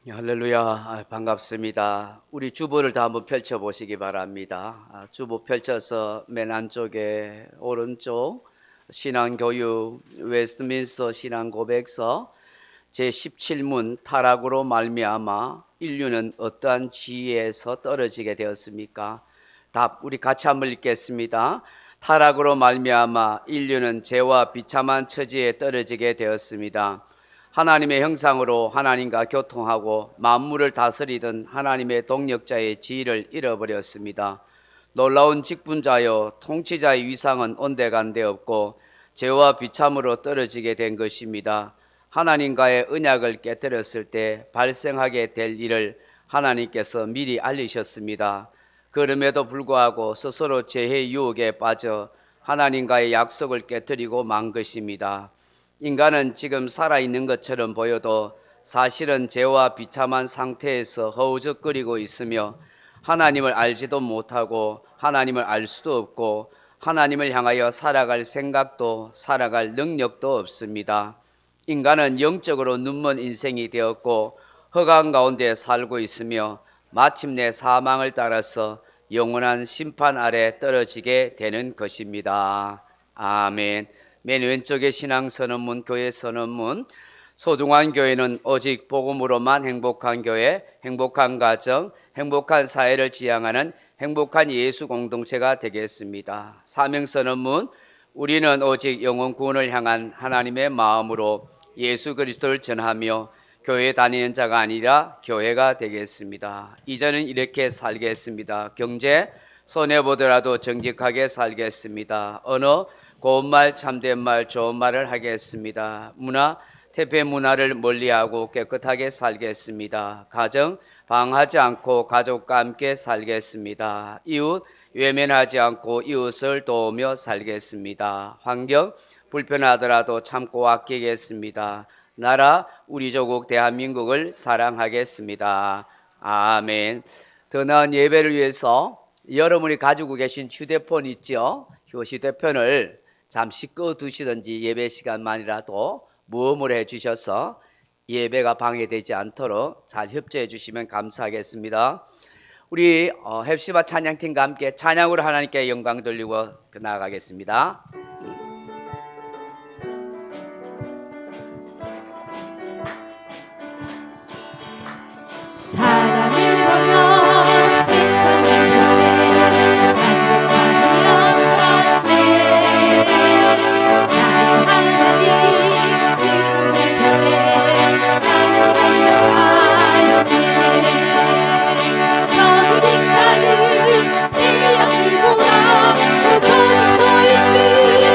할렐루야. 반갑습니다. 우리 주보를 다 한번 펼쳐보시기 바랍니다. 주보 펼쳐서 맨 안쪽에 오른쪽 신앙교육 웨스트민스터 신앙고백서 제17문 타락으로 말미암아 인류는 어떠한 지위에서 떨어지게 되었습니까? 답 우리 같이 한번 읽겠습니다. 타락으로 말미암아 인류는 죄와 비참한 처지에 떨어지게 되었습니다. 하나님의 형상으로 하나님과 교통하고 만물을 다스리던 하나님의 동력자의 지위를 잃어버렸습니다. 놀라운 직분자여 통치자의 위상은 온데간데 없고 죄와 비참으로 떨어지게 된 것입니다. 하나님과의 언약을 깨뜨렸을 때 발생하게 될 일을 하나님께서 미리 알리셨습니다. 그럼에도 불구하고 스스로 죄의 유혹에 빠져 하나님과의 약속을 깨뜨리고 만 것입니다. 인간은 지금 살아있는 것처럼 보여도 사실은 죄와 비참한 상태에서 허우적거리고 있으며 하나님을 알지도 못하고 하나님을 알 수도 없고 하나님을 향하여 살아갈 생각도 살아갈 능력도 없습니다. 인간은 영적으로 눈먼 인생이 되었고 허강 가운데 살고 있으며 마침내 사망을 따라서 영원한 심판 아래 떨어지게 되는 것입니다. 아멘. 맨 왼쪽에 신앙선언문, 교회선언문. 소중한 교회는 오직 복음으로만 행복한 교회, 행복한 가정, 행복한 사회를 지향하는 행복한 예수 공동체가 되겠습니다. 사명선언문. 우리는 오직 영혼 구원을 향한 하나님의 마음으로 예수 그리스도를 전하며 교회 다니는 자가 아니라 교회가 되겠습니다. 이제는 이렇게 살겠습니다. 경제 손해보더라도 정직하게 살겠습니다. 언어 고운 말, 참된 말, 좋은 말을 하겠습니다. 문화, 퇴폐 문화를 멀리하고 깨끗하게 살겠습니다. 가정, 방황하지 않고 가족과 함께 살겠습니다. 이웃, 외면하지 않고 이웃을 도우며 살겠습니다. 환경, 불편하더라도 참고 아끼겠습니다. 나라, 우리 조국 대한민국을 사랑하겠습니다. 아멘. 더 나은 예배를 위해서 여러분이 가지고 계신 휴대폰 있죠? 휴대폰을 잠시 꺼두시든지 예배 시간만이라도 모험을 해주셔서 예배가 방해되지 않도록 잘 협조해 주시면 감사하겠습니다. 우리 헵시바 찬양팀과 함께 찬양으로 하나님께 영광 돌리고 나아가겠습니다. 사랑을 보며 세상을 보내 만족하며 샀네. 나의 하나님 그분을 보내 나는 만족하였네. 저기 빛나는 태양을 보라 오전이 서 있는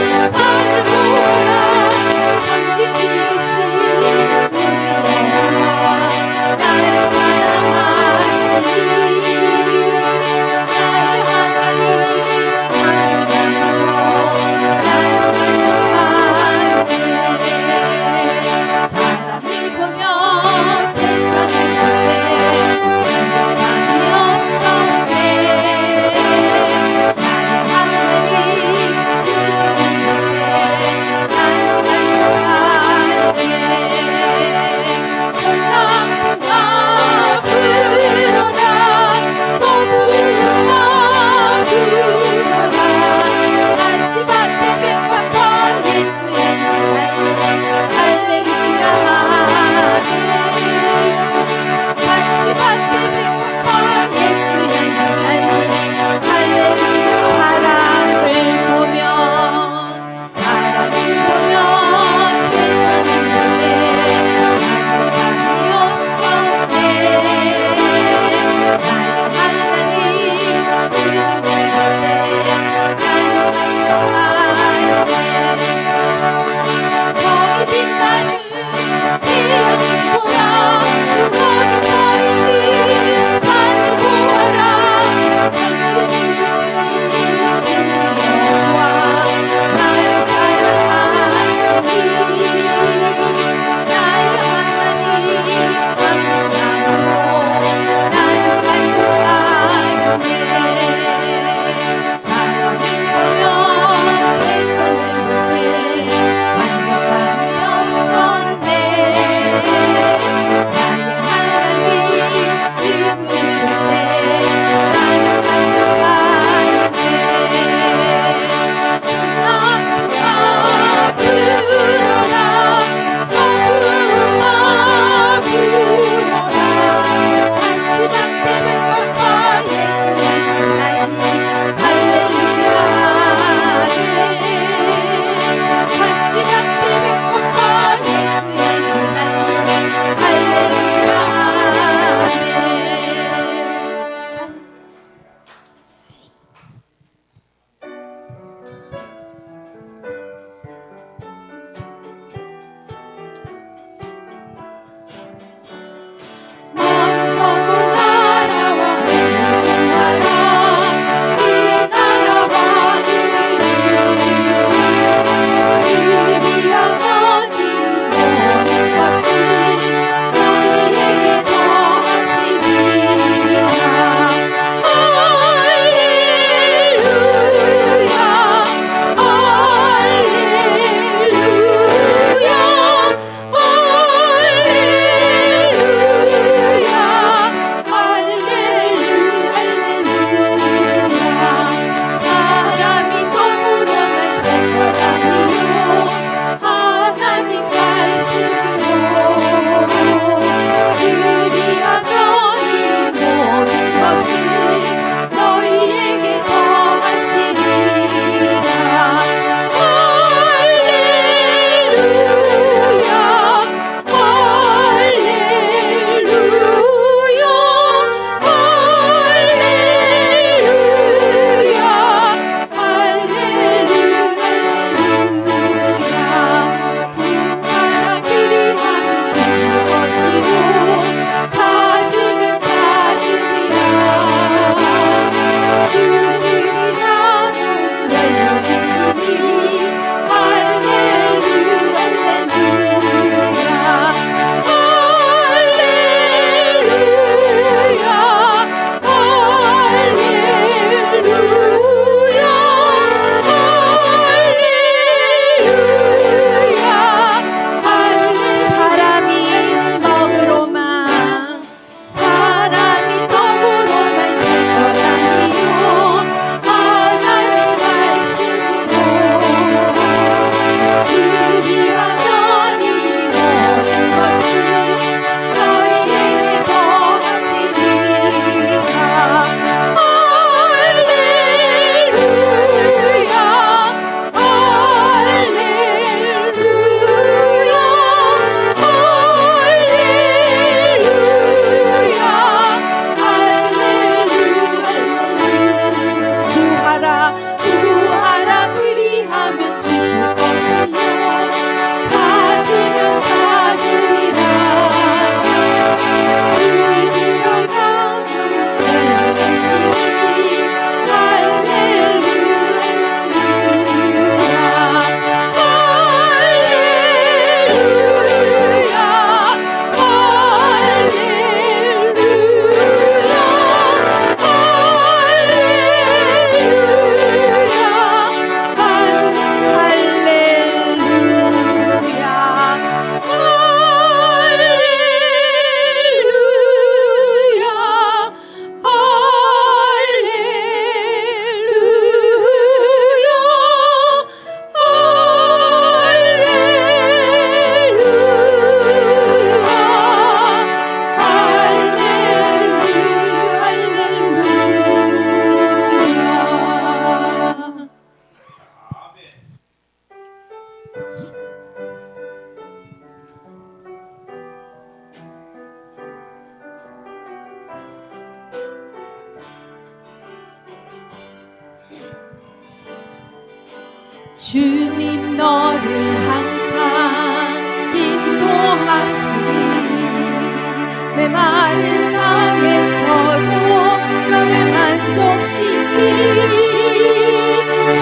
주님 너를 항상 인도하시리 메마른 땅에서도 너를 만족시키리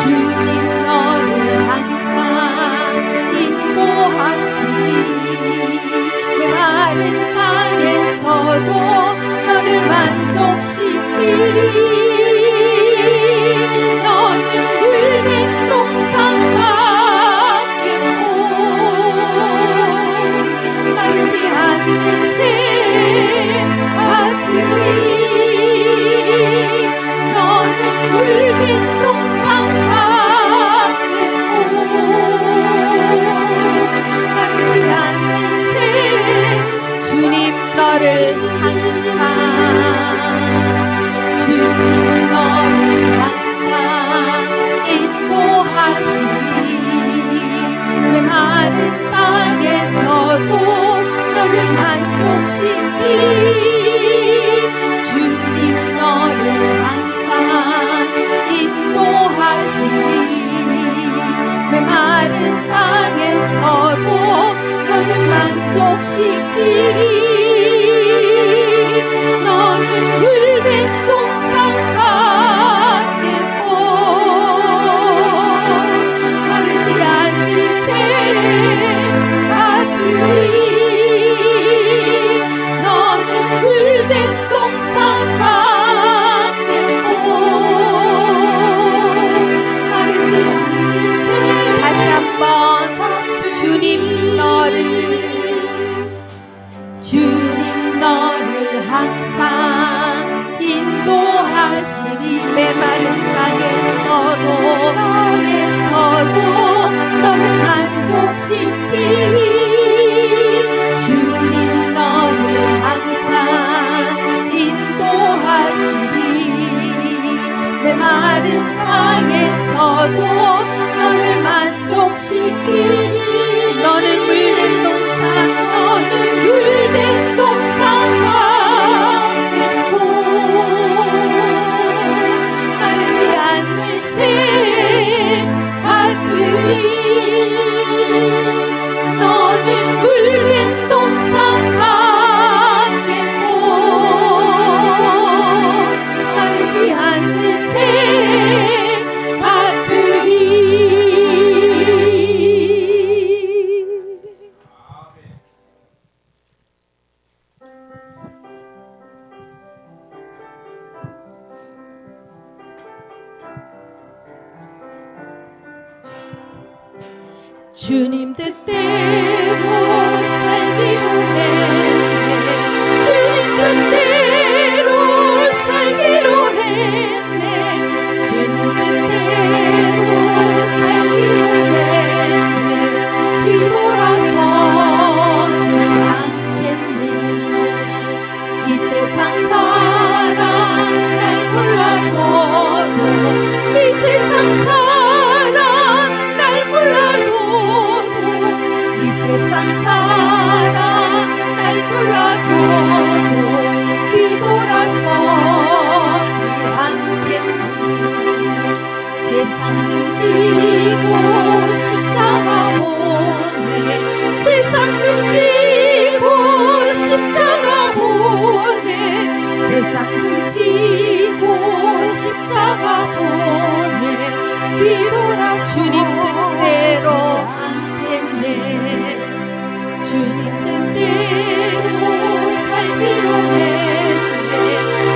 주님 너를 항상 인도하시리 메마른 땅에서도 너를 만족시키리 너는 물된 동산 같겠고 마르지 않는 새 같으리 너는 물된 동산 같겠고 마르지 않는 새 주님 너를 항상 주님 너를 항상 인도하시니 메마른 땅에서도 너를 만족시키리 주님 너를 항상 인도하시니 메마른 땅에서도 너를 만족시키리 너는 물된 동산 같겠고 마르지 않는 새 같으리 너는 물된 동산 같겠고 마르지 않는 새 다시 한번 주님 너를 항상 인도하시니 메마른 땅에서도 너를 만족시키리 주님 너를 항상 인도하시리 메마른 땅에서도 너를 만족시키리 너는 물된 동산 너는 물된 동산 같겠고 마르지 않는 새 같으리 너는 물된 동산 같겠고 마르지 않는 새 같으리 주님 뜻대로 살기로 했네 주님 뜻대로 살기로 했네 주님 뜻대로 살기로 했네 뒤돌아서지 않겠네 이 세상 사랑 날 몰라줘도 이 세상 사랑 날 몰라줘도 이 세상 사랑 날 몰라줘도 뒤돌아서지 않겠니 세상 등지고 십자가 보내 세상 등지고 십자가 보내 세상 등지고 십자가 보내 뒤돌아 주님 뜻대로 않겠네 주님 뜻대로 살기로 했네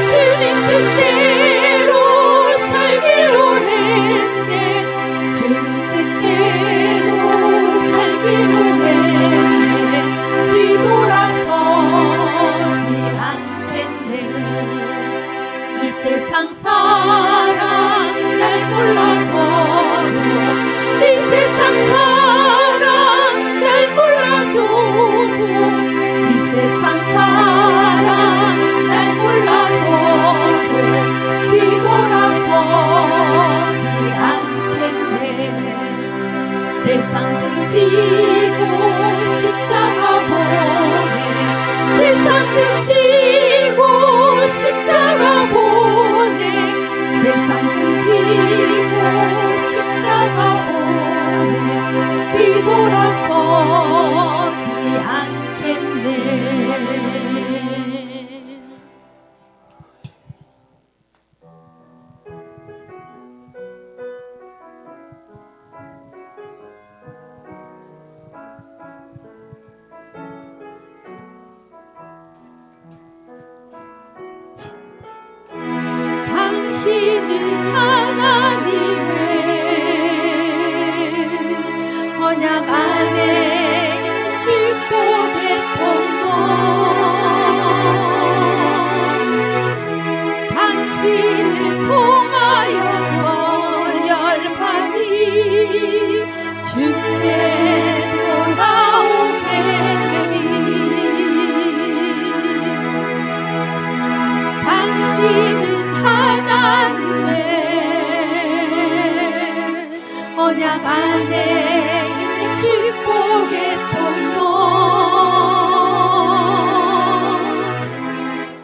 주님 뜻대로 살기로 했네 주님 뜻대로 살기로 했네 당신은 하나님의 언약 안에 있는 축복의 통로 당신을 통하여서 열방이 주께 돌아오게 되니 당신은 하나님의 언약 안에 있는 축복의 통로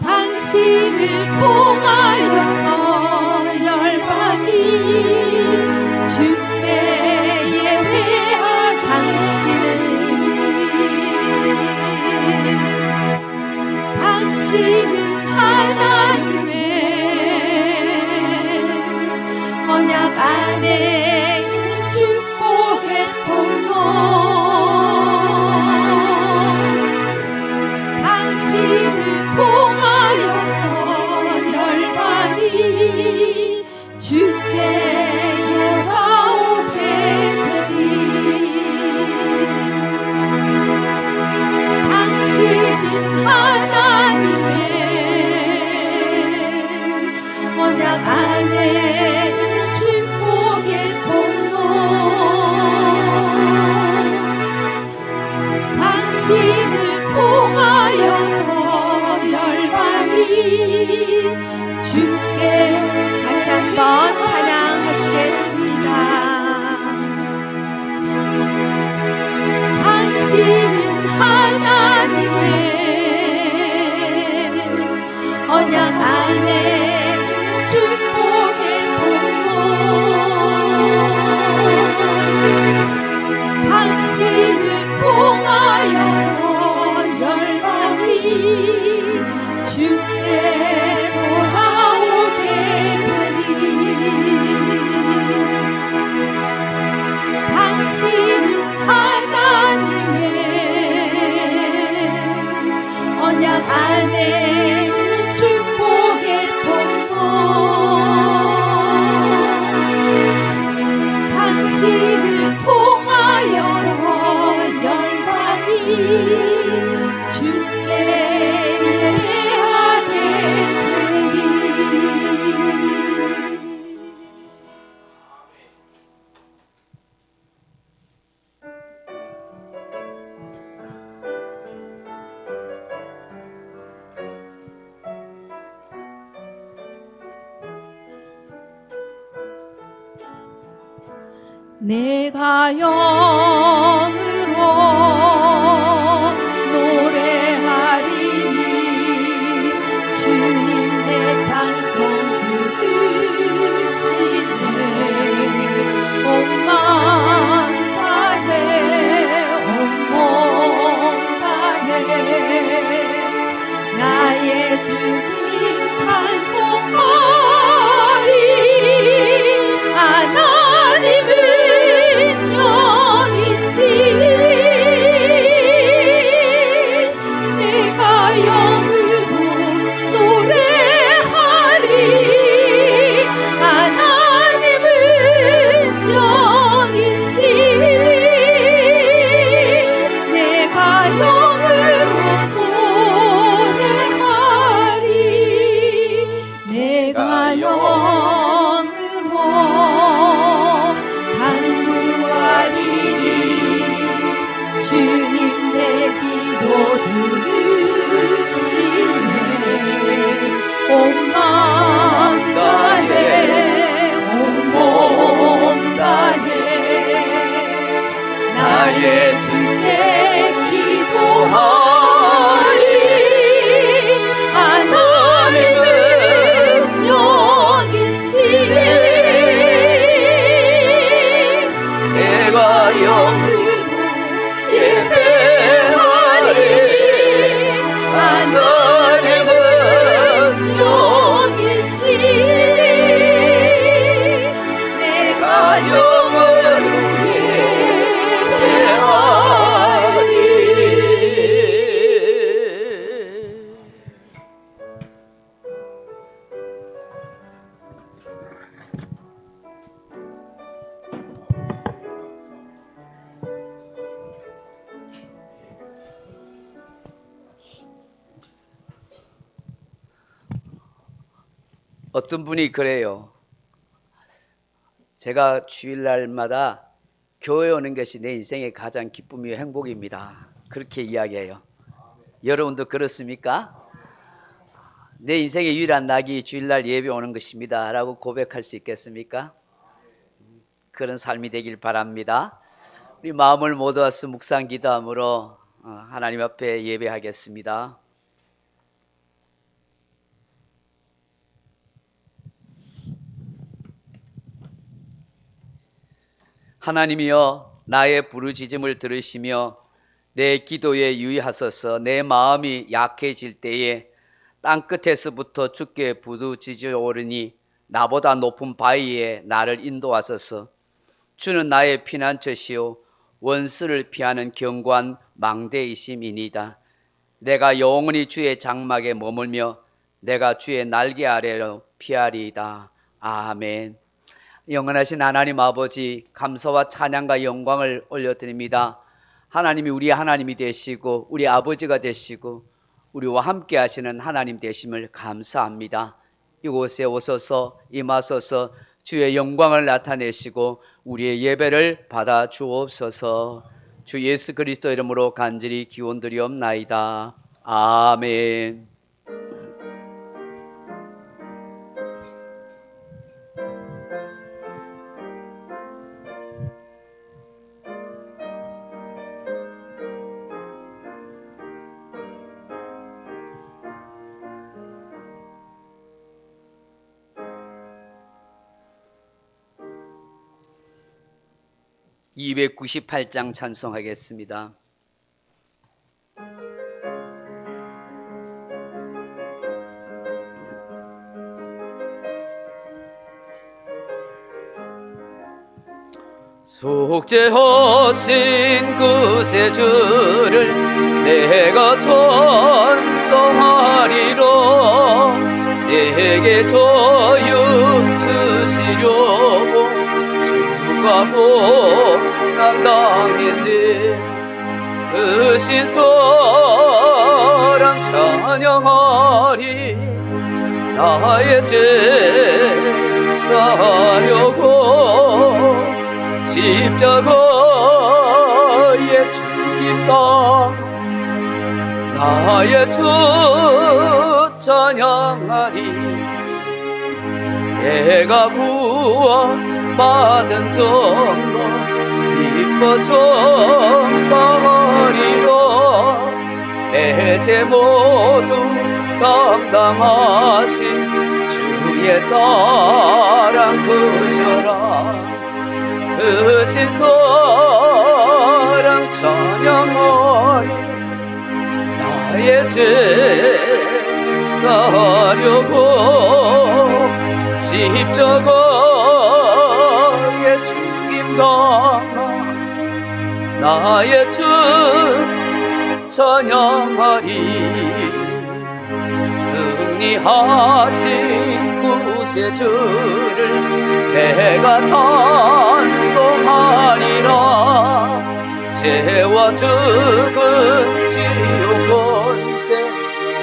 당신을 통하여서 열방이 주께 예배할 당신은 하나님의 언약 안에 있는 축복의 통로 당신을 통하여서 열방이 주께 예배하오게 되니 당신은 하나님의 언약 안에 있는 축복의 통로 당신을 통하여서 열방이 주께 다시 한번 찬양하시겠습니다. 당신은 하나님의 언약 안에 있는 축복의 통로 당신을 통하여서 열방이 주께 돌아오게 되니 당신은 하나님의 언약 안에 있는 축복의 통로 당신을 통하여서 열방이 주께 예배하게 되니 내가 영으로 노래하리니 주님 내 찬송 들으시네 온맘 다해 온몸 다해 나의 주님 찬송하리 하나님은 영이시니 어떤 분이 그래요. 제가 주일날마다 교회 오는 것이 내 인생의 가장 기쁨이요 행복입니다. 그렇게 이야기해요. 여러분도 그렇습니까? 내 인생의 유일한 낙이 주일날 예배 오는 것입니다 라고 고백할 수 있겠습니까? 그런 삶이 되길 바랍니다. 우리 마음을 모아서 묵상 기도함으로 하나님 앞에 예배하겠습니다. 하나님이여, 나의 부르짖음을 들으시며 내 기도에 유의하소서. 내 마음이 약해질 때에 땅끝에서부터 주께 부르짖어 오르니 나보다 높은 바위에 나를 인도하소서. 주는 나의 피난처시요 원수를 피하는 견고한 망대이심이니이다. 내가 영원히 주의 장막에 머물며 내가 주의 날개 아래로 피하리이다. 아멘. 영원하신 하나님 아버지, 감사와 찬양과 영광을 올려드립니다. 하나님이 우리 하나님이 되시고 우리 아버지가 되시고 우리와 함께 하시는 하나님 되심을 감사합니다. 이곳에 오소서, 임하소서, 주의 영광을 나타내시고 우리의 예배를 받아 주옵소서. 주 예수 그리스도 이름으로 간절히 기원드리옵나이다. 아멘. (298장) 찬송하겠습니다. 속죄하신 그새 주를 내가 찬송하리라. 내게 자유 주시려고 주가 고난당했네. 그 신사랑 찬양하리. 나의 죄 사려고 십자가에 죽임당 나의 주 찬양하리. 내가 구원받은 정거 기뻐 전파하리라. 내 죄 모두 담당하신 주의 사랑 크셔라. 그 신사랑 찬양하리. 나의 죄 사려고 십자가에 죽임당 나의 주 찬양하리. 승리하신 구세주를 내가 찬송하리라. 죄와 죽음 지옥 권세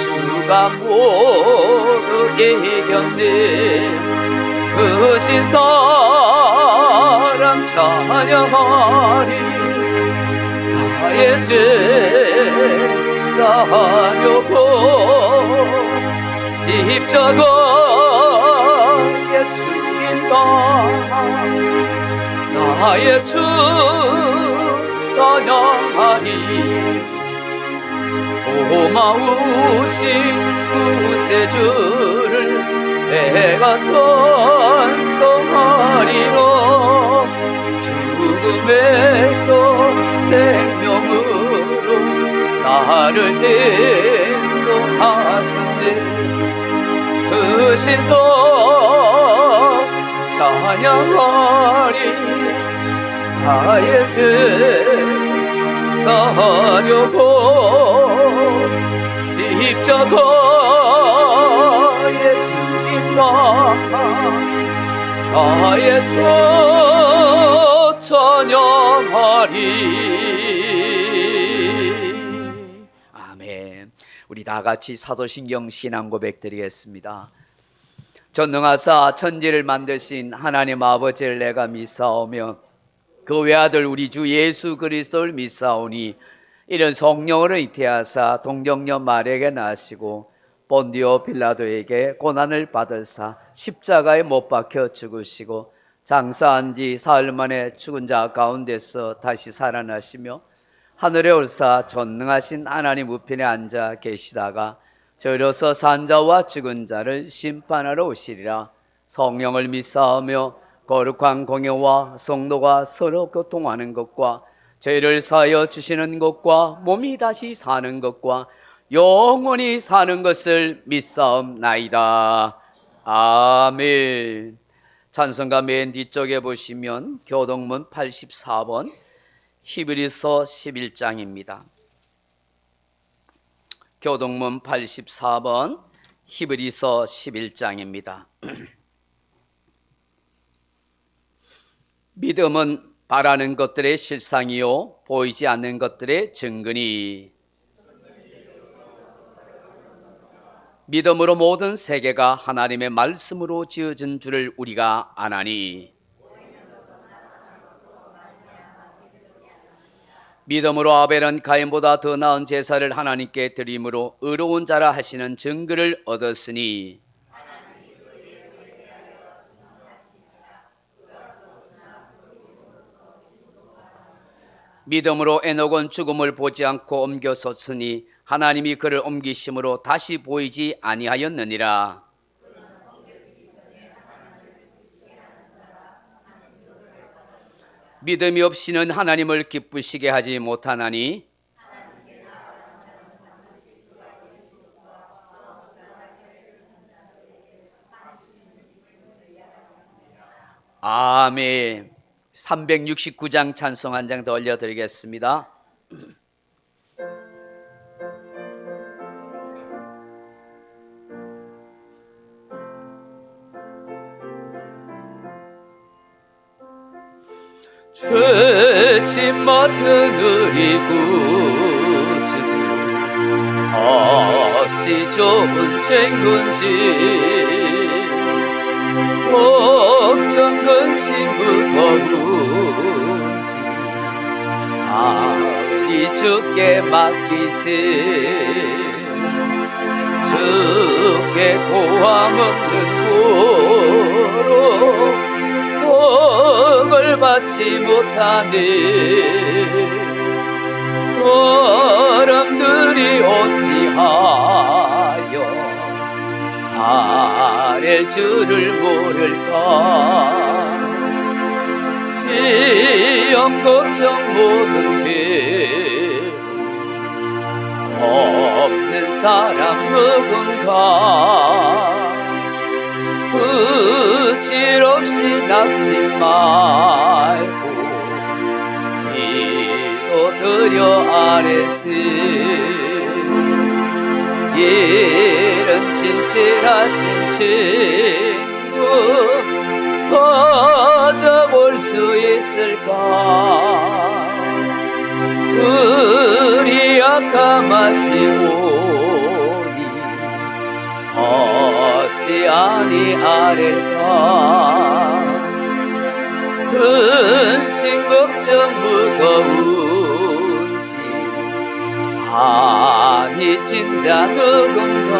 주가 모두 이겼네. 그 신사랑 찬양하리. 나의 죄 사려고 십자가에 죽임당 나의 주 찬양하리. 고마우신 구세주를 내가 찬송하리라. 죽음에서 생명으로 나를 인도하셨네. 그 신사 찬양하리. 나의 죄 사려고 십자가에 죽임당 나의 주 찬양하리. 아멘. 우리 다 같이 사도신경 신앙 고백 드리겠습니다. 전능하사 천지를 만드신 하나님 아버지를 내가 믿사오며 그 외아들 우리 주 예수 그리스도를 믿사오니 이런 성령으로 잉태하사 동정녀 마리아에게 나시고 본디오 빌라도에게 고난을 받으사 십자가에 못 박혀 죽으시고 장사한 지 사흘 만에 죽은 자 가운데서 다시 살아나시며 하늘에 올사 전능하신 하나님 우편에 앉아 계시다가 저리로서 산 자와 죽은 자를 심판하러 오시리라. 성령을 믿사오며 거룩한 공예와 성도가 서로 교통하는 것과 죄를 사하여 주시는 것과 몸이 다시 사는 것과 영원히 사는 것을 믿사옵나이다. 아멘. 찬송가 맨 뒤쪽에 보시면 교동문 84번 히브리서 11장입니다. 교동문 84번 히브리서 11장입니다. 믿음은 바라는 것들의 실상이요 보이지 않는 것들의 증거니 믿음으로 모든 세계가 하나님의 말씀으로 지어진 줄을 우리가 아나니 믿음으로 아벨은 가인보다 더 나은 제사를 하나님께 드림으로 의로운 자라 하시는 증거를 얻었으니 믿음으로 에녹은 죽음을 보지 않고 옮겨섰으니 하나님이 그를 옮기심으로 다시 보이지 아니하였느니라. 믿음이 없이는 하나님을 기쁘시게 하지 못하나니 아멘. 369장 찬송 한 장 더 올려드리겠습니다. 죄짐 맡은 우리 구주 어찌 좋은 친구인지 걱정 근심 무거운지 아리 주께 맡기세 주께 고함 없는 고로 복을 받지 못하네 사람들이 어찌하여 아랠 줄을 모를까 시험 걱정 모든 게 없는 사람 누군가 그칠 없이 낙심 말고 기도드려 아뢰세 이런 진실하신 친구 찾아볼 수 있을까 우리 약함하시오니 어찌 아니하릴까 근심 걱정 무거운지 아니 진짜 누군가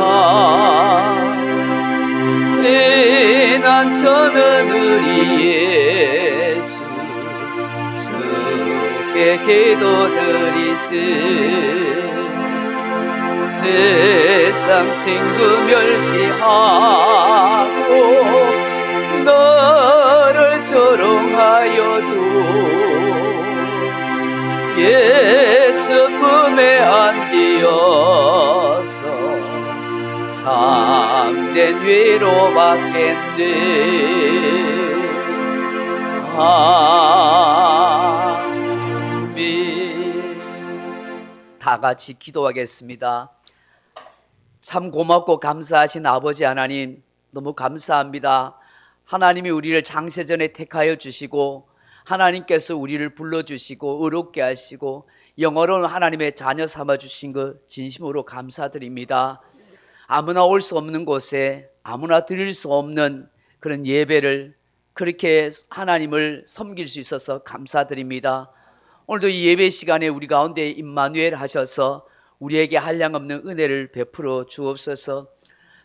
피난처는 우리 예수 주께 기도드리세 세상 친구 멸시하고 너를 조롱하여도 예수 품에 안기어서 참된 위로 받겠네 아멘. 다 같이 기도하겠습니다. 참 고맙고 감사하신 아버지 하나님 너무 감사합니다. 하나님이 우리를 창세전에 택하여 주시고 하나님께서 우리를 불러주시고 의롭게 하시고 영어로는 하나님의 자녀 삼아 주신 것 진심으로 감사드립니다. 아무나 올 수 없는 곳에 아무나 드릴 수 없는 그런 예배를 그렇게 하나님을 섬길 수 있어서 감사드립니다. 오늘도 이 예배 시간에 우리 가운데 임마누엘 하셔서 우리에게 한량없는 은혜를 베풀어 주옵소서.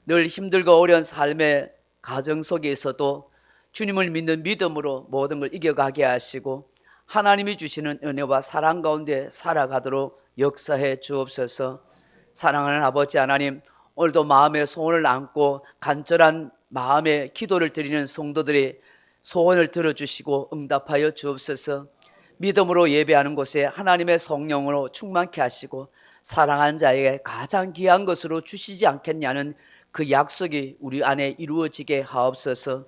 늘 힘들고 어려운 삶의 가정 속에서도 주님을 믿는 믿음으로 모든 걸 이겨가게 하시고 하나님이 주시는 은혜와 사랑 가운데 살아가도록 역사해 주옵소서. 사랑하는 아버지 하나님, 오늘도 마음의 소원을 안고 간절한 마음의 기도를 드리는 성도들의 소원을 들어주시고 응답하여 주옵소서. 믿음으로 예배하는 곳에 하나님의 성령으로 충만케 하시고 사랑한 자에게 가장 귀한 것으로 주시지 않겠냐는 그 약속이 우리 안에 이루어지게 하옵소서.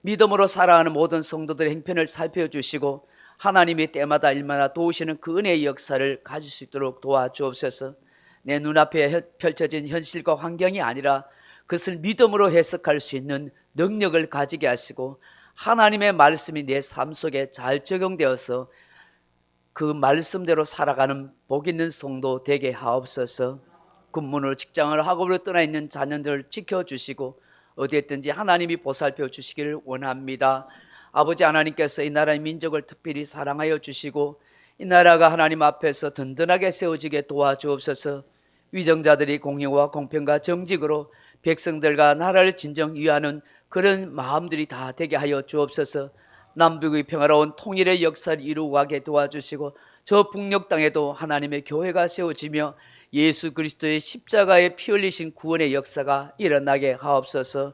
믿음으로 살아가는 모든 성도들의 행편을 살펴주시고 하나님이 때마다 일마다 도우시는 그 은혜의 역사를 가질 수 있도록 도와주옵소서. 내 눈앞에 펼쳐진 현실과 환경이 아니라 그것을 믿음으로 해석할 수 있는 능력을 가지게 하시고 하나님의 말씀이 내 삶 속에 잘 적용되어서 그 말씀대로 살아가는 복 있는 성도 되게 하옵소서. 근무로 직장을 학업으로 떠나 있는 자녀들을 지켜주시고 어디에 있든지 하나님이 보살펴 주시기를 원합니다. 아버지 하나님께서 이 나라의 민족을 특별히 사랑하여 주시고 이 나라가 하나님 앞에서 든든하게 세워지게 도와주옵소서. 위정자들이 공의와 공평과 정직으로 백성들과 나라를 진정 위하는 그런 마음들이 다 되게 하여 주옵소서. 남북의 평화로운 통일의 역사를 이루어가게 도와주시고 저 북녘 땅에도 하나님의 교회가 세워지며 예수 그리스도의 십자가에 피 흘리신 구원의 역사가 일어나게 하옵소서.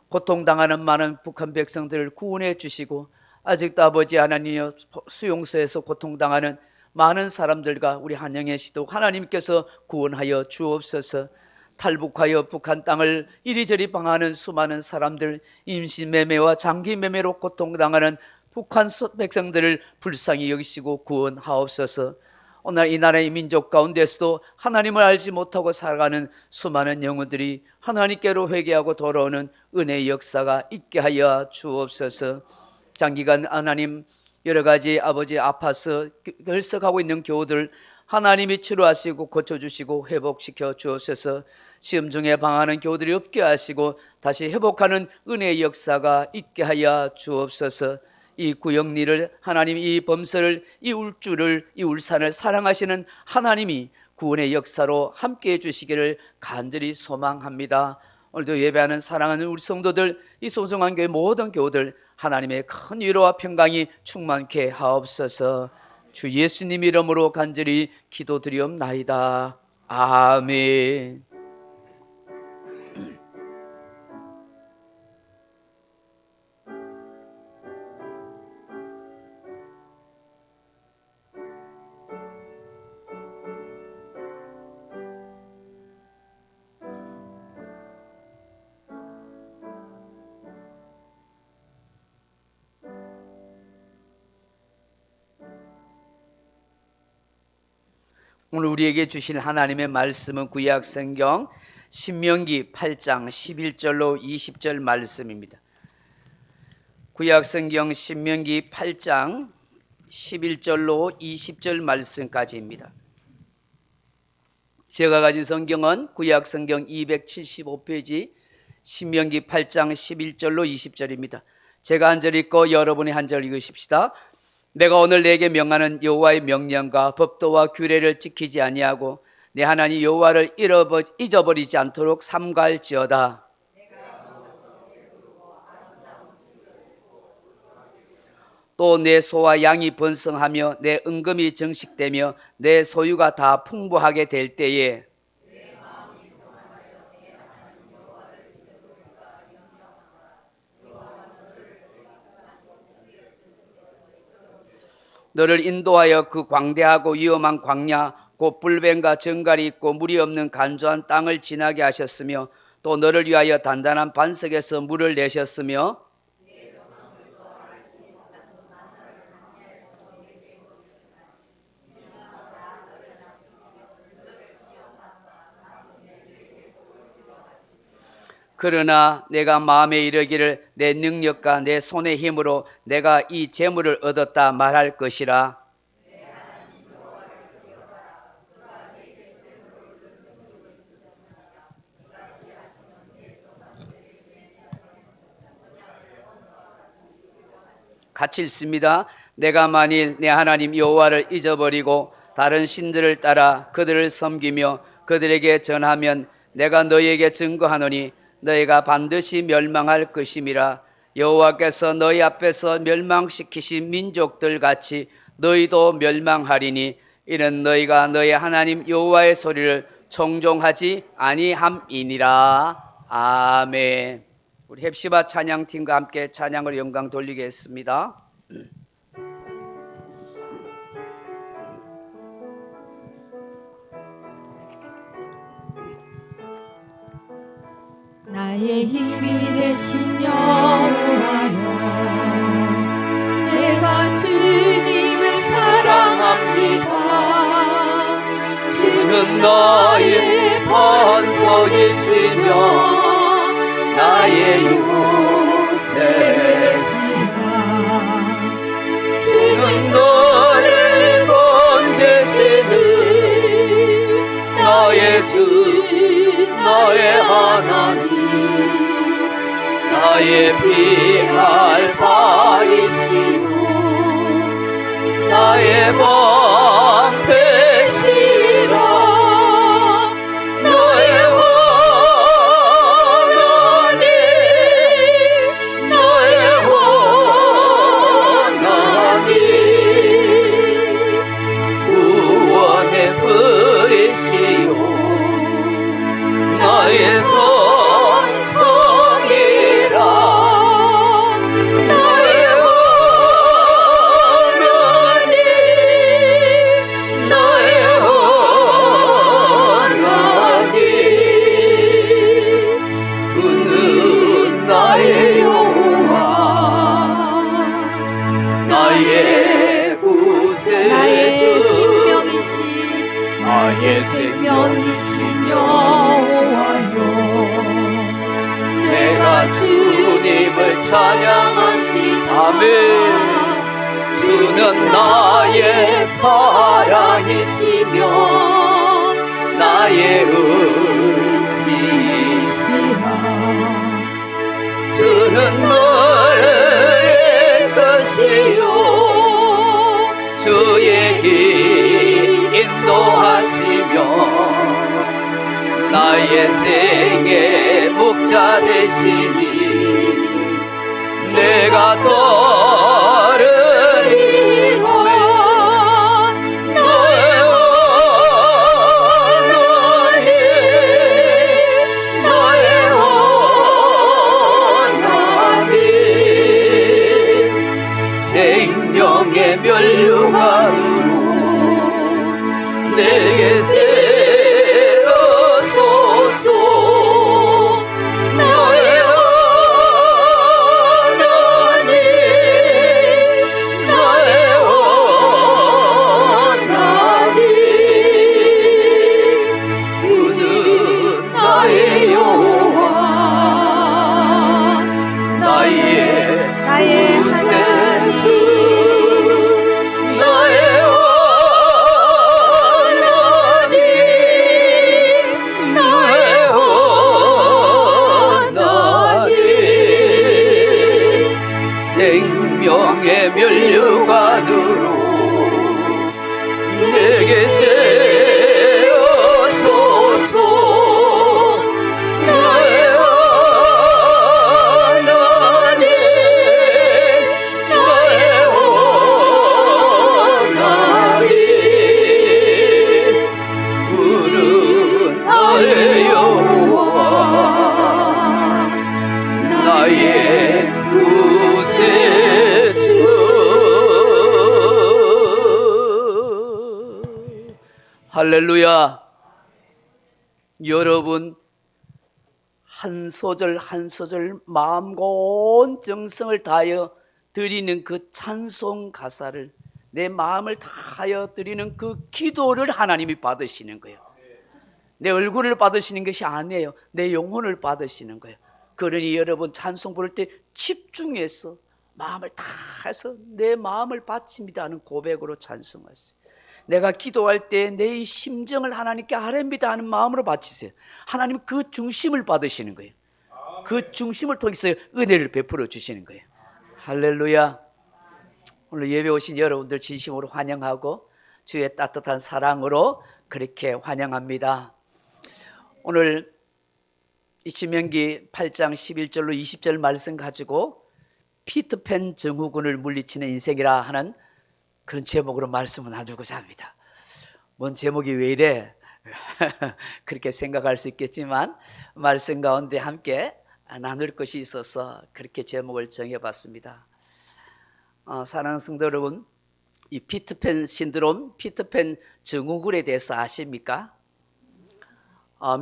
고통당하는 많은 북한 백성들을 구원해 주시고 아직도 아버지 하나님의 수용소에서 고통당하는 많은 사람들과 우리 한영의 시도 하나님께서 구원하여 주옵소서. 탈북하여 북한 땅을 이리저리 방황하는 수많은 사람들, 임신매매와 장기매매로 고통당하는 북한 백성들을 불쌍히 여기시고 구원하옵소서. 오늘 이 나라의 민족 가운데서도 하나님을 알지 못하고 살아가는 수많은 영혼들이 하나님께로 회개하고 돌아오는 은혜의 역사가 있게 하여 주옵소서. 장기간 하나님 여러 가지 아버지 아파서 결석하고 있는 교우들 하나님이 치료하시고 고쳐주시고 회복시켜 주옵소서. 시험 중에 방황하는 교우들이 없게 하시고 다시 회복하는 은혜의 역사가 있게 하여 주옵소서. 이 구역리를 하나님, 이 범서를, 이 울주를, 이 울산을 사랑하시는 하나님이 구원의 역사로 함께해 주시기를 간절히 소망합니다. 오늘도 예배하는 사랑하는 우리 성도들, 이 소중한 교회 모든 교우들 하나님의 큰 위로와 평강이 충만케 하옵소서. 주 예수님 이름으로 간절히 기도드리옵나이다. 아멘. 오늘 우리에게 주신 하나님의 말씀은 구약 성경 신명기 8장 11절로 20절 말씀입니다. 구약 성경 신명기 8장 11절로 20절 말씀까지입니다. 제가 가진 성경은 구약 성경 275페이지 신명기 8장 11절로 20절입니다. 제가 한 절 읽고 여러분이 한 절 읽으십시다. 내가 오늘 내게 명하는 여호와의 명령과 법도와 규례를 지키지 아니하고 내 하나님 여호와를 잊어버리지 않도록 삼가할지어다. 또 내 소와 양이 번성하며 내 은금이 정식되며 내 소유가 다 풍부하게 될 때에 너를 인도하여 그 광대하고 위험한 광야 곧 불뱀과 정갈이 있고 물이 없는 간조한 땅을 지나게 하셨으며 또 너를 위하여 단단한 반석에서 물을 내셨으며 그러나 내가 마음에 이르기를 내 능력과 내 손의 힘으로 내가 이 재물을 얻었다 말할 것이라. 같이 읽습니다. 내가 만일 내 하나님 여호와를 잊어버리고 다른 신들을 따라 그들을 섬기며 그들에게 전하면 내가 너희에게 증거하노니 너희가 반드시 멸망할 것임이라. 여호와께서 너희 앞에서 멸망시키신 민족들 같이 너희도 멸망하리니 이는 너희가 너희 하나님 여호와의 소리를 청종하지 아니함이니라. 아멘. 우리 헵시바 찬양팀과 함께 찬양을 영광 돌리겠습니다. 나의 힘이 되신 여호와여, 내가 주님을 사랑합니다. 주는 나의 반석이시며 나의 요새시다. 주는 너를 건지시는 나의 주 나의 하나님, 나의 피할 바이시오, 나의 방패시라. 나의 하나님, 나의 하나님, 구원의 뿌리시오, 나의 선성이라. 나의 하나님, 나의 하나님, 그는 나의 여호와, 나의 구세주, 나의 생명이신 여호와여, 내가 주님을 찬양합니다. 아멘. 주는 나의 사랑이시며 나의 의지시라. 주는 너를 것이요 주의 길 인도하시며 나의 생의 목자 되시니 내가 걸으리라. 너의 하나님, 너의 하나님, 생명의 면류관으로 내게 세워소서. 너의 하나님, 너의 하나님, 그는 나의 여호와, 나의 구세주, 나의 하나님, 나의 하나님, 생명의 면류관으로 내게 세워소서. 나의 하나님, 나의 하나님, 그는 나의 여호와, 나의 구세주. 할렐루야. 여러분, 한 소절 한 소절 마음과 온 정성을 다하여 드리는 그 찬송 가사를, 내 마음을 다하여 드리는 그 기도를 하나님이 받으시는 거예요. 내 얼굴을 받으시는 것이 아니에요. 내 영혼을 받으시는 거예요. 그러니 여러분, 찬송 부를 때 집중해서 마음을 다해서 내 마음을 바칩니다 하는 고백으로 찬송하세요. 내가 기도할 때 내 심정을 하나님께 아뢰입니다 하는 마음으로 바치세요. 하나님 그 중심을 받으시는 거예요. 그 중심을 통해서 은혜를 베풀어 주시는 거예요. 할렐루야. 오늘 예배 오신 여러분들 진심으로 환영하고 주의 따뜻한 사랑으로 그렇게 환영합니다. 오늘 신명기 8장 11절로 20절 말씀 가지고 피터팬 증후군을 물리치는 인생이라 하는 그런 제목으로 말씀을 나누고자 합니다. 뭔 제목이 왜 이래? 그렇게 생각할 수 있겠지만 말씀 가운데 함께 나눌 것이 있어서 그렇게 제목을 정해봤습니다. 사랑하는 성도 여러분, 이 피터팬 신드롬, 피터팬 증후군에 대해서 아십니까?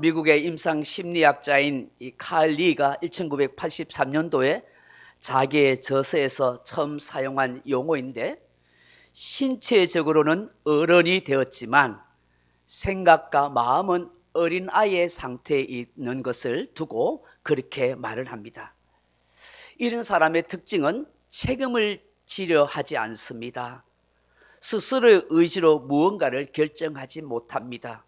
미국의 임상 심리학자인 이 칼 리가 1983년도에 자기의 저서에서 처음 사용한 용어인데, 신체적으로는 어른이 되었지만 생각과 마음은 어린아이의 상태에 있는 것을 두고 그렇게 말을 합니다. 이런 사람의 특징은 책임을 지려 하지 않습니다. 스스로의 의지로 무언가를 결정하지 못합니다.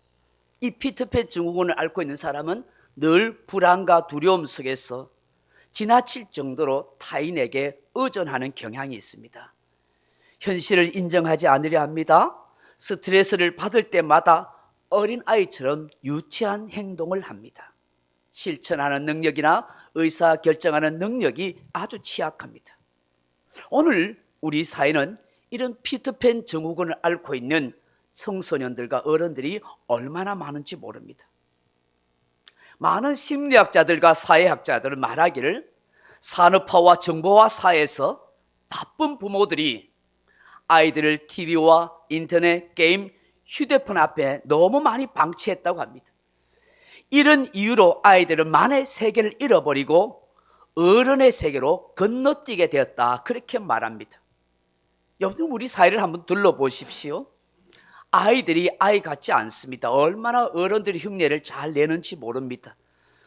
이 피터팬 증후군을 앓고 있는 사람은 늘 불안과 두려움 속에서 지나칠 정도로 타인에게 의존하는 경향이 있습니다. 현실을 인정하지 않으려 합니다. 스트레스를 받을 때마다 어린아이처럼 유치한 행동을 합니다. 실천하는 능력이나 의사결정하는 능력이 아주 취약합니다. 오늘 우리 사회는 이런 피터팬 증후군을 앓고 있는 청소년들과 어른들이 얼마나 많은지 모릅니다. 많은 심리학자들과 사회학자들은 말하기를 산업화와 정보화 사회에서 바쁜 부모들이 아이들을 TV와 인터넷, 게임, 휴대폰 앞에 너무 많이 방치했다고 합니다. 이런 이유로 아이들은 만의 세계를 잃어버리고 어른의 세계로 건너뛰게 되었다, 그렇게 말합니다. 요즘 우리 사회를 한번 둘러보십시오. 아이들이 아이 같지 않습니다. 얼마나 어른들이 흉내를 잘 내는지 모릅니다.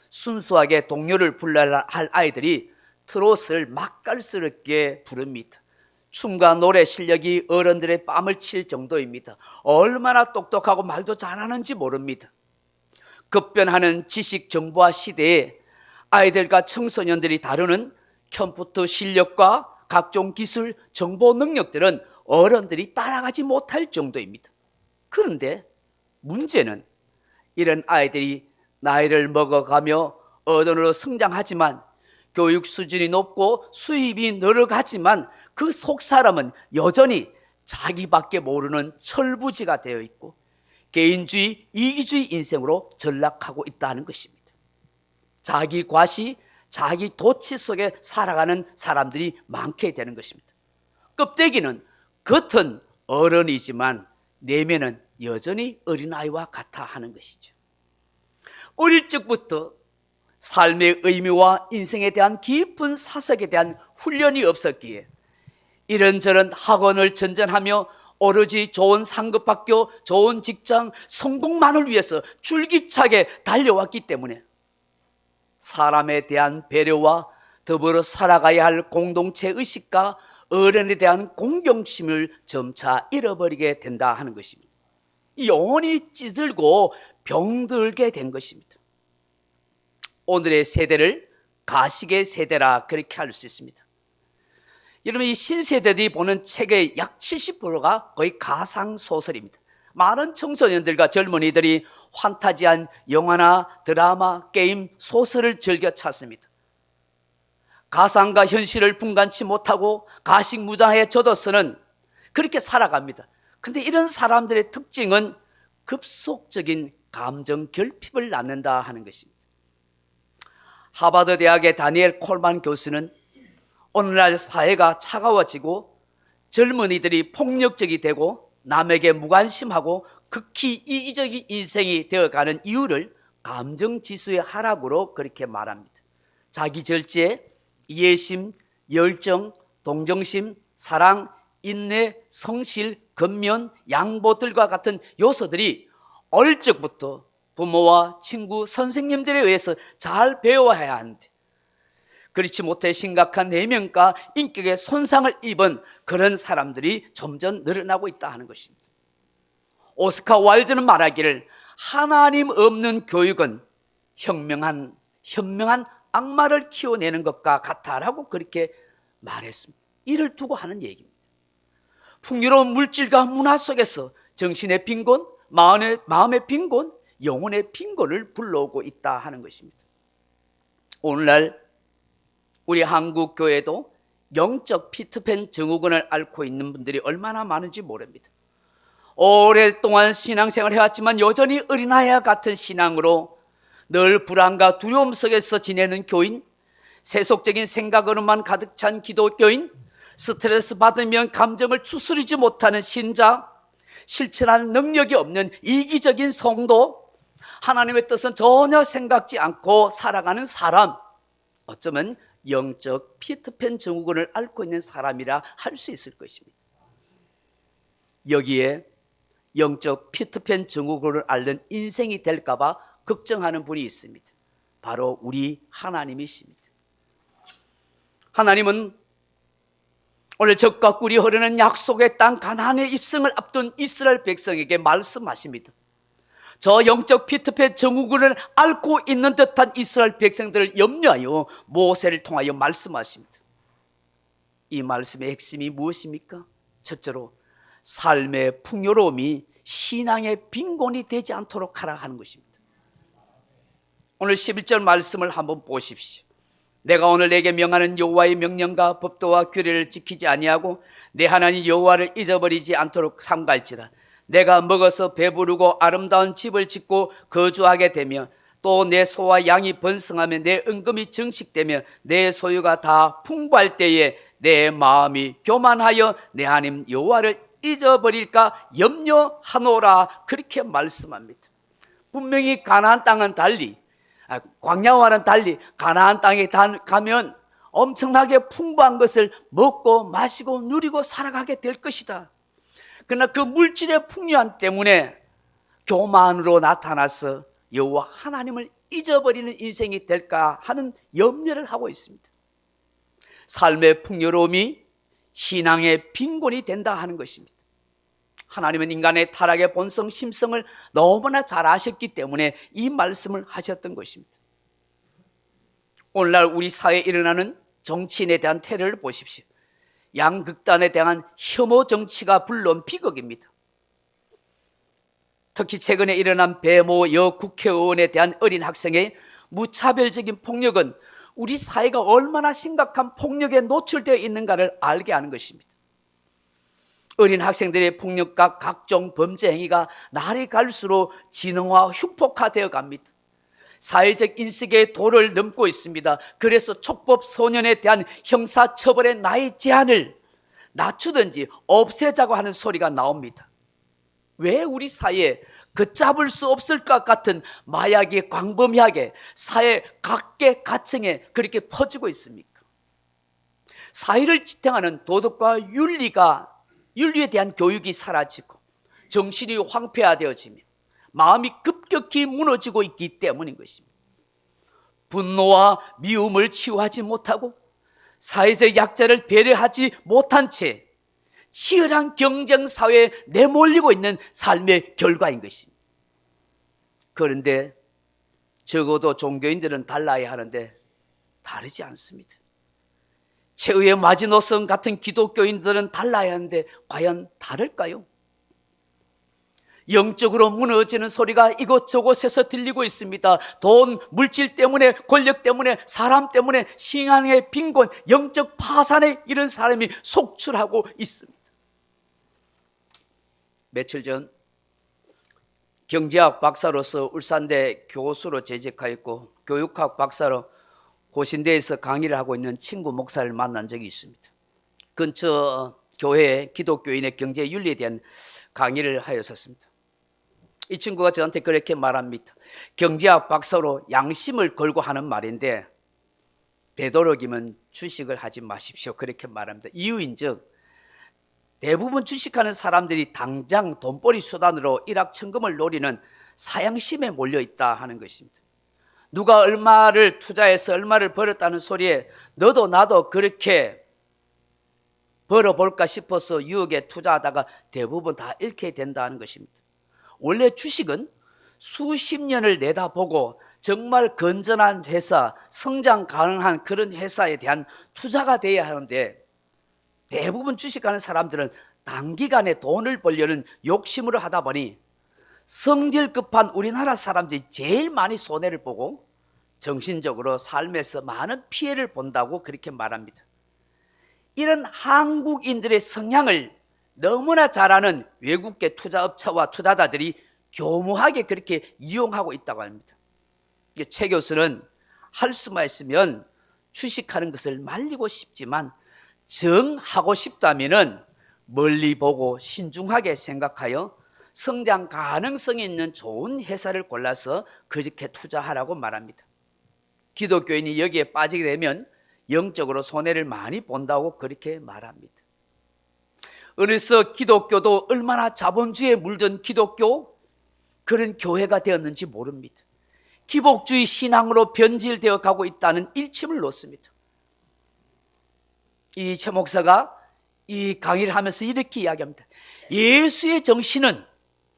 순수하게 동요를 불러야 할 아이들이 트롯을 맛깔스럽게 부릅니다. 춤과 노래 실력이 어른들의 뺨을 칠 정도입니다. 얼마나 똑똑하고 말도 잘하는지 모릅니다. 급변하는 지식 정보화 시대에 아이들과 청소년들이 다루는 컴퓨터 실력과 각종 기술, 정보 능력들은 어른들이 따라가지 못할 정도입니다. 그런데 문제는 이런 아이들이 나이를 먹어가며 어른으로 성장하지만 교육 수준이 높고 수입이 늘어가지만 그 속 사람은 여전히 자기밖에 모르는 철부지가 되어 있고 개인주의, 이기주의 인생으로 전락하고 있다는 것입니다. 자기 과시, 자기 도취 속에 살아가는 사람들이 많게 되는 것입니다. 껍데기는 겉은 어른이지만 내면은 여전히 어린아이와 같아 하는 것이죠. 어릴 적부터 삶의 의미와 인생에 대한 깊은 사색에 대한 훈련이 없었기에 이런저런 학원을 전전하며 오로지 좋은 상급학교, 좋은 직장, 성공만을 위해서 줄기차게 달려왔기 때문에 사람에 대한 배려와 더불어 살아가야 할 공동체 의식과 어른에 대한 공경심을 점차 잃어버리게 된다 하는 것입니다. 영혼이 찌들고 병들게 된 것입니다. 오늘의 세대를 가식의 세대라 그렇게 할 수 있습니다. 여러분, 이 신세대들이 보는 책의 약 70%가 거의 가상소설입니다. 많은 청소년들과 젊은이들이 환타지한 영화나 드라마, 게임, 소설을 즐겨 찾습니다. 가상과 현실을 분간치 못하고 가식무장에 젖어서는 그렇게 살아갑니다. 근데 이런 사람들의 특징은 급속적인 감정 결핍을 낳는다 하는 것입니다. 하버드 대학의 다니엘 콜만 교수는 오늘날 사회가 차가워지고 젊은이들이 폭력적이 되고 남에게 무관심하고 극히 이기적인 인생이 되어가는 이유를 감정지수의 하락으로 그렇게 말합니다. 자기절제, 이해심, 열정, 동정심, 사랑, 인내, 성실, 근면, 양보들과 같은 요소들이 어릴 적부터 부모와 친구, 선생님들에 의해서 잘 배워야 하는데 그렇지 못해 심각한 내면과 인격의 손상을 입은 그런 사람들이 점점 늘어나고 있다 하는 것입니다. 오스카 와일드는 말하기를 하나님 없는 교육은 현명한 악마를 키워내는 것과 같다라고 그렇게 말했습니다. 이를 두고 하는 얘기입니다. 풍요로운 물질과 문화 속에서 정신의 빈곤, 마음의 빈곤, 영혼의 빈곤을 불러오고 있다 하는 것입니다. 오늘날 우리 한국 교회도 영적 피트팬 증후군을 앓고 있는 분들이 얼마나 많은지 모릅니다. 오랫동안 신앙생활을 해왔지만 여전히 어린아이와 같은 신앙으로 늘 불안과 두려움 속에서 지내는 교인, 세속적인 생각으로만 가득 찬 기독교인, 스트레스 받으면 감정을 추스리지 못하는 신자, 실천하는 능력이 없는 이기적인 성도, 하나님의 뜻은 전혀 생각지 않고 살아가는 사람, 어쩌면 영적 피트팬 증후군을 앓고 있는 사람이라 할 수 있을 것입니다. 여기에 영적 피트팬 증후군을 앓는 인생이 될까 봐 걱정하는 분이 있습니다. 바로 우리 하나님이십니다. 하나님은 오늘 적과 꿀이 흐르는 약속의 땅 가나안의 입성을 앞둔 이스라엘 백성에게 말씀하십니다. 저 영적 피트팬 증후군을 앓고 있는 듯한 이스라엘 백성들을 염려하여 모세를 통하여 말씀하십니다. 이 말씀의 핵심이 무엇입니까? 첫째로 삶의 풍요로움이 신앙의 빈곤이 되지 않도록 하라 하는 것입니다. 오늘 11절 말씀을 한번 보십시오. 내가 오늘 내게 명하는 여호와의 명령과 법도와 규례를 지키지 아니하고 내 하나님 여호와를 잊어버리지 않도록 삼갈지라. 내가 먹어서 배부르고 아름다운 집을 짓고 거주하게 되며 또 내 소와 양이 번성하며 내 은금이 정식되며 내 소유가 다 풍부할 때에 내 마음이 교만하여 내 하나님 여호와를 잊어버릴까 염려하노라. 그렇게 말씀합니다. 분명히 가나안 땅은 달리, 광야와는 달리 가나안 땅에 가면 엄청나게 풍부한 것을 먹고 마시고 누리고 살아가게 될 것이다. 그러나 그 물질의 풍요함 때문에 교만으로 나타나서 여호와 하나님을 잊어버리는 인생이 될까 하는 염려를 하고 있습니다. 삶의 풍요로움이 신앙의 빈곤이 된다 하는 것입니다. 하나님은 인간의 타락의 본성, 심성을 너무나 잘 아셨기 때문에 이 말씀을 하셨던 것입니다. 오늘날 우리 사회에 일어나는 정치인에 대한 테러를 보십시오. 양극단에 대한 혐오 정치가 불러온 비극입니다. 특히 최근에 일어난 배모 여 국회의원에 대한 어린 학생의 무차별적인 폭력은 우리 사회가 얼마나 심각한 폭력에 노출되어 있는가를 알게 하는 것입니다. 어린 학생들의 폭력과 각종 범죄 행위가 날이 갈수록 진흥화, 흉폭화되어 갑니다. 사회적 인식의 도를 넘고 있습니다. 그래서 촉법 소년에 대한 형사처벌의 나이 제한을 낮추든지 없애자고 하는 소리가 나옵니다. 왜 우리 사회에 걷잡을 수 없을 것 같은 마약이 광범위하게 사회 각계각층에 그렇게 퍼지고 있습니까? 사회를 지탱하는 도덕과 윤리에 대한 교육이 사라지고 정신이 황폐화되어지며 마음이 급격히 무너지고 있기 때문인 것입니다. 분노와 미움을 치유하지 못하고 사회적 약자를 배려하지 못한 채 치열한 경쟁사회에 내몰리고 있는 삶의 결과인 것입니다. 그런데 적어도 종교인들은 달라야 하는데 다르지 않습니다. 최후의 마지노선 같은 기독교인들은 달라야 하는데 과연 다를까요? 영적으로 무너지는 소리가 이곳저곳에서 들리고 있습니다. 돈, 물질 때문에, 권력 때문에, 사람 때문에 신앙의 빈곤, 영적 파산에 이런 사람이 속출하고 있습니다. 며칠 전 경제학 박사로서 울산대 교수로 재직하였고 교육학 박사로 고신대에서 강의를 하고 있는 친구 목사를 만난 적이 있습니다. 근처 교회에 기독교인의 경제 윤리에 대한 강의를 하였었습니다. 이 친구가 저한테 그렇게 말합니다. 경제학 박사로 양심을 걸고 하는 말인데 되도록이면 주식을 하지 마십시오. 그렇게 말합니다. 이유인즉 대부분 주식하는 사람들이 당장 돈벌이 수단으로 일확천금을 노리는 사양심에 몰려있다 하는 것입니다. 누가 얼마를 투자해서 얼마를 벌었다는 소리에 너도 나도 그렇게 벌어볼까 싶어서 유혹에 투자하다가 대부분 다 잃게 된다는 것입니다. 원래 주식은 수십 년을 내다보고 정말 건전한 회사, 성장 가능한 그런 회사에 대한 투자가 돼야 하는데 대부분 주식하는 사람들은 단기간에 돈을 벌려는 욕심으로 하다 보니 성질 급한 우리나라 사람들이 제일 많이 손해를 보고 정신적으로 삶에서 많은 피해를 본다고 그렇게 말합니다. 이런 한국인들의 성향을 너무나 잘 아는 외국계 투자업체와 투자자들이 교묘하게 그렇게 이용하고 있다고 합니다. 최 교수는 할 수만 있으면 주식하는 것을 말리고 싶지만 정하고 싶다면 멀리 보고 신중하게 생각하여 성장 가능성이 있는 좋은 회사를 골라서 그렇게 투자하라고 말합니다. 기독교인이 여기에 빠지게 되면 영적으로 손해를 많이 본다고 그렇게 말합니다. 어느새 기독교도 얼마나 자본주의에 물든 기독교 그런 교회가 되었는지 모릅니다. 기복주의 신앙으로 변질되어 가고 있다는 일침을 놓습니다. 이 최 목사가 이 강의를 하면서 이렇게 이야기합니다. 예수의 정신은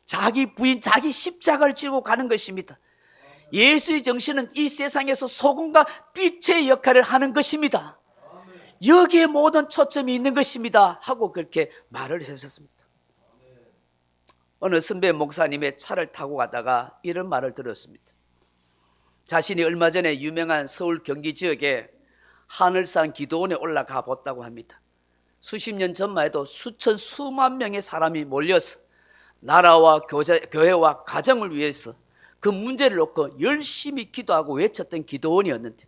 자기 부인, 자기 십자가를 지고 가는 것입니다. 예수의 정신은 이 세상에서 소금과 빛의 역할을 하는 것입니다. 여기에 모든 초점이 있는 것입니다 하고 그렇게 말을 했었습니다. 어느 선배 목사님의 차를 타고 가다가 이런 말을 들었습니다. 자신이 얼마 전에 유명한 서울 경기 지역에 하늘산 기도원에 올라가 봤다고 합니다. 수십 년 전만 해도 수만 명의 사람이 몰려서 나라와 교회와 가정을 위해서 그 문제를 놓고 열심히 기도하고 외쳤던 기도원이었는데,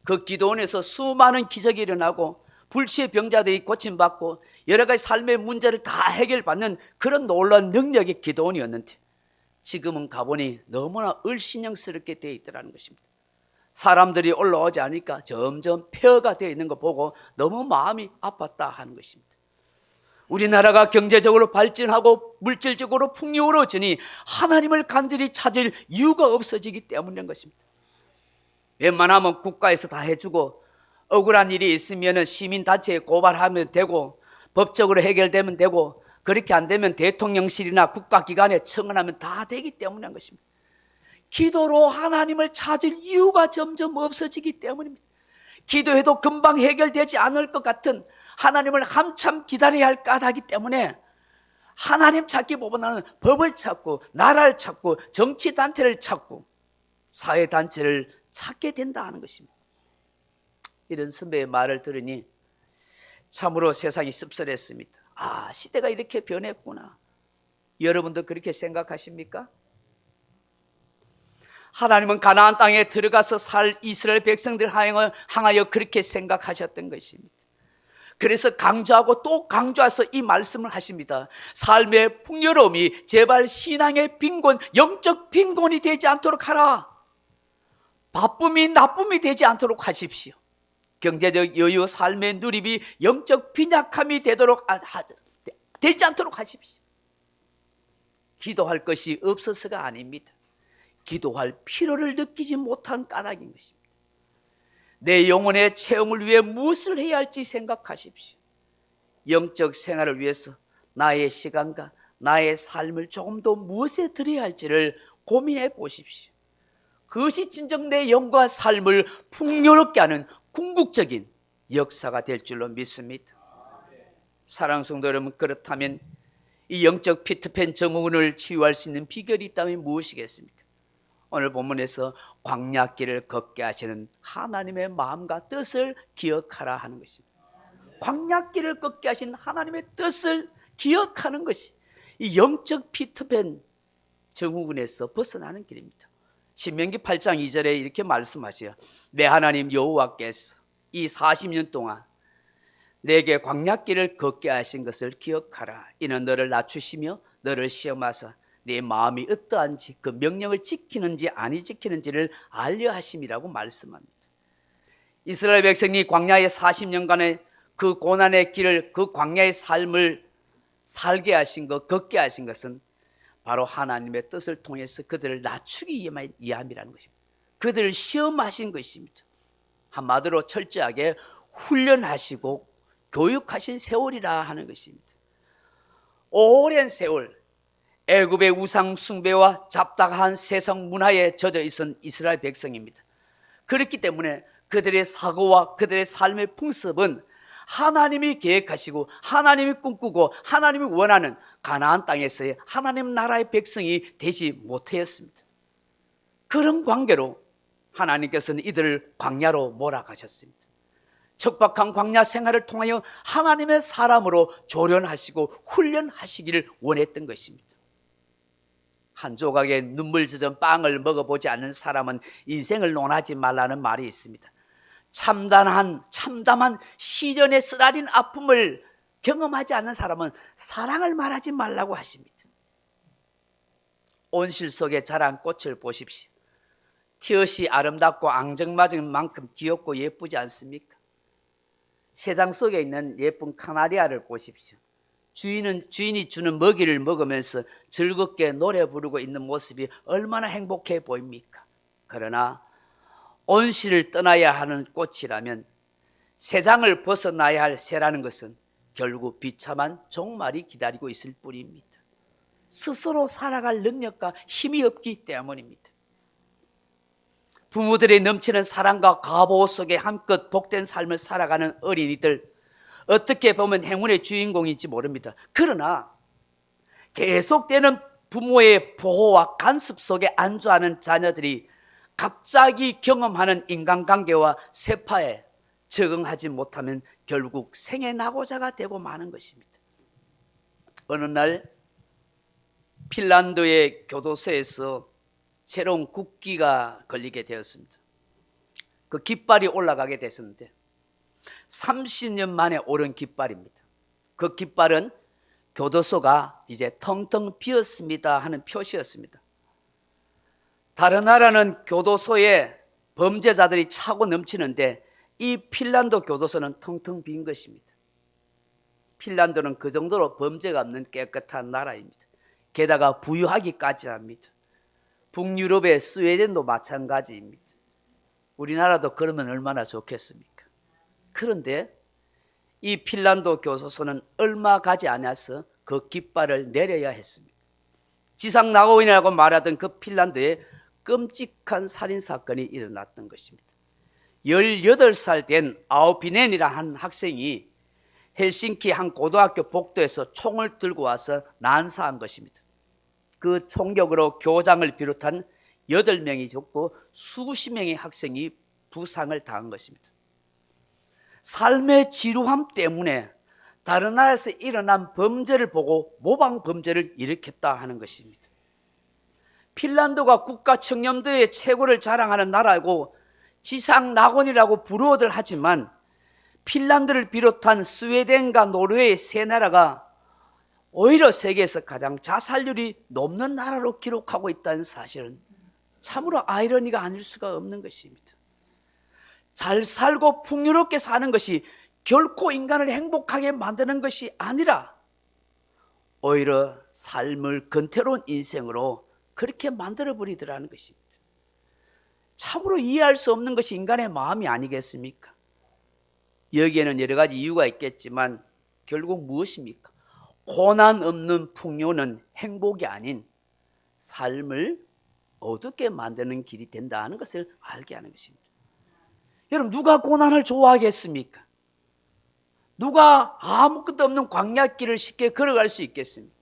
그 기도원에서 수많은 기적이 일어나고 불치의 병자들이 고침받고 여러 가지 삶의 문제를 다 해결받는 그런 놀라운 능력의 기도원이었는데, 지금은 가보니 너무나 을신형스럽게 되어 있더라는 것입니다. 사람들이 올라오지 않으니까 점점 폐허가 되어 있는 거 보고 너무 마음이 아팠다 하는 것입니다. 우리나라가 경제적으로 발전하고 물질적으로 풍요로워지니 하나님을 간절히 찾을 이유가 없어지기 때문인 것입니다. 웬만하면 국가에서 다 해주고 억울한 일이 있으면 시민단체에 고발하면 되고 법적으로 해결되면 되고, 그렇게 안 되면 대통령실이나 국가기관에 청원하면 다 되기 때문인 것입니다. 기도로 하나님을 찾을 이유가 점점 없어지기 때문입니다. 기도해도 금방 해결되지 않을 것 같은 하나님을 한참 기다려야 할 까닭이기 때문에 하나님 찾기보다는 법을 찾고 나라를 찾고 정치단체를 찾고 사회단체를 찾게 된다 하는 것입니다. 이런 선배의 말을 들으니 참으로 세상이 씁쓸했습니다. 아, 시대가 이렇게 변했구나. 여러분도 그렇게 생각하십니까? 하나님은 가나안 땅에 들어가서 살 이스라엘 백성들 향하여 그렇게 생각하셨던 것입니다. 그래서 강조하고 또 강조해서 이 말씀을 하십니다. 삶의 풍요로움이 제발 신앙의 빈곤, 영적 빈곤이 되지 않도록 하라. 바쁨이 나쁨이 되지 않도록 하십시오. 경제적 여유, 삶의 누림이 영적 빈약함이 되지 않도록 하십시오. 기도할 것이 없어서가 아닙니다. 기도할 필요를 느끼지 못한 까닭인 것입니다. 내 영혼의 체험을 위해 무엇을 해야 할지 생각하십시오. 영적 생활을 위해서 나의 시간과 나의 삶을 조금 더 무엇에 드려야 할지를 고민해 보십시오. 그것이 진정 내 영과 삶을 풍요롭게 하는 궁극적인 역사가 될 줄로 믿습니다. 사랑하는 성도 여러분, 그렇다면 이 영적 피트팬 증후군을 치유할 수 있는 비결이 있다면 무엇이겠습니까? 오늘 본문에서 광야길을 걷게 하시는 하나님의 마음과 뜻을 기억하라 하는 것입니다. 광야길을 걷게 하신 하나님의 뜻을 기억하는 것이 이 영적 피트팬 증후군에서 벗어나는 길입니다. 신명기 8장 2절에 이렇게 말씀하셔요. 내 하나님 여호와께서 이 40년 동안 내게 광야길을 걷게 하신 것을 기억하라. 이는 너를 낮추시며 너를 시험하사 내 마음이 어떠한지 그 명령을 지키는지 아니 지키는지를 알려 하심이라고 말씀합니다. 이스라엘 백성이 광야의 40년간의 그 고난의 길을, 그 광야의 삶을 살게 하신 것, 걷게 하신 것은 바로 하나님의 뜻을 통해서 그들을 낮추기 위함이라는 것입니다. 그들을 시험하신 것입니다. 한마디로 철저하게 훈련하시고 교육하신 세월이라 하는 것입니다. 오랜 세월 애굽의 우상 숭배와 잡다한 세상 문화에 젖어 있은 이스라엘 백성입니다. 그렇기 때문에 그들의 사고와 그들의 삶의 풍습은 하나님이 계획하시고 하나님이 꿈꾸고 하나님이 원하는 가나안 땅에서의 하나님 나라의 백성이 되지 못하였습니다. 그런 관계로 하나님께서는 이들을 광야로 몰아가셨습니다. 척박한 광야 생활을 통하여 하나님의 사람으로 조련하시고 훈련하시기를 원했던 것입니다. 한 조각의 눈물 젖은 빵을 먹어보지 않는 사람은 인생을 논하지 말라는 말이 있습니다. 참담한 시련의 쓰라린 아픔을 경험하지 않는 사람은 사랑을 말하지 말라고 하십니다. 온실 속에 자란 꽃을 보십시오. 티엇이 아름답고 앙증맞은 만큼 귀엽고 예쁘지 않습니까? 세상 속에 있는 예쁜 카나리아를 보십시오. 주인이 주는 먹이를 먹으면서 즐겁게 노래 부르고 있는 모습이 얼마나 행복해 보입니까? 그러나 온실을 떠나야 하는 꽃이라면 세상을 벗어나야 할 새라는 것은 결국 비참한 종말이 기다리고 있을 뿐입니다. 스스로 살아갈 능력과 힘이 없기 때문입니다. 부모들의 넘치는 사랑과 가보 속에 한껏 복된 삶을 살아가는 어린이들, 어떻게 보면 행운의 주인공인지 모릅니다. 그러나 계속되는 부모의 보호와 간섭 속에 안주하는 자녀들이 갑자기 경험하는 인간관계와 세파에 적응하지 못하면 결국 생애 낙오자가 되고 마는 것입니다. 어느 날 핀란드의 교도소에서 새로운 국기가 걸리게 되었습니다. 그 깃발이 올라가게 됐었는데 30년 만에 오른 깃발입니다. 그 깃발은 교도소가 이제 텅텅 비었습니다 하는 표시였습니다. 다른 나라는 교도소에 범죄자들이 차고 넘치는데 이 핀란드 교도소는 텅텅 빈 것입니다. 핀란드는 그 정도로 범죄가 없는 깨끗한 나라입니다. 게다가 부유하기까지 합니다. 북유럽의 스웨덴도 마찬가지입니다. 우리나라도 그러면 얼마나 좋겠습니까? 그런데 이 핀란드 교도소는 얼마 가지 않아서 그 깃발을 내려야 했습니다. 지상낙오인이라고 말하던 그 핀란드에 끔찍한 살인사건이 일어났던 것입니다. 18살 된 아우피넨이라 한 학생이 헬싱키 한 고등학교 복도에서 총을 들고 와서 난사한 것입니다. 그 총격으로 교장을 비롯한 8명이 죽고 수십 명의 학생이 부상을 당한 것입니다. 삶의 지루함 때문에 다른 나라에서 일어난 범죄를 보고 모방 범죄를 일으켰다 하는 것입니다. 핀란드가 국가 청렴도의 최고를 자랑하는 나라고 지상 낙원이라고 부러워들 하지만 핀란드를 비롯한 스웨덴과 노르웨이 세 나라가 오히려 세계에서 가장 자살률이 높는 나라로 기록하고 있다는 사실은 참으로 아이러니가 아닐 수가 없는 것입니다. 잘 살고 풍요롭게 사는 것이 결코 인간을 행복하게 만드는 것이 아니라 오히려 삶을 건태로운 인생으로 그렇게 만들어버리더라는 것입니다. 참으로 이해할 수 없는 것이 인간의 마음이 아니겠습니까? 여기에는 여러 가지 이유가 있겠지만 결국 무엇입니까? 고난 없는 풍요는 행복이 아닌 삶을 어둡게 만드는 길이 된다는 것을 알게 하는 것입니다. 여러분, 누가 고난을 좋아하겠습니까? 누가 아무것도 없는 광야길을 쉽게 걸어갈 수 있겠습니까?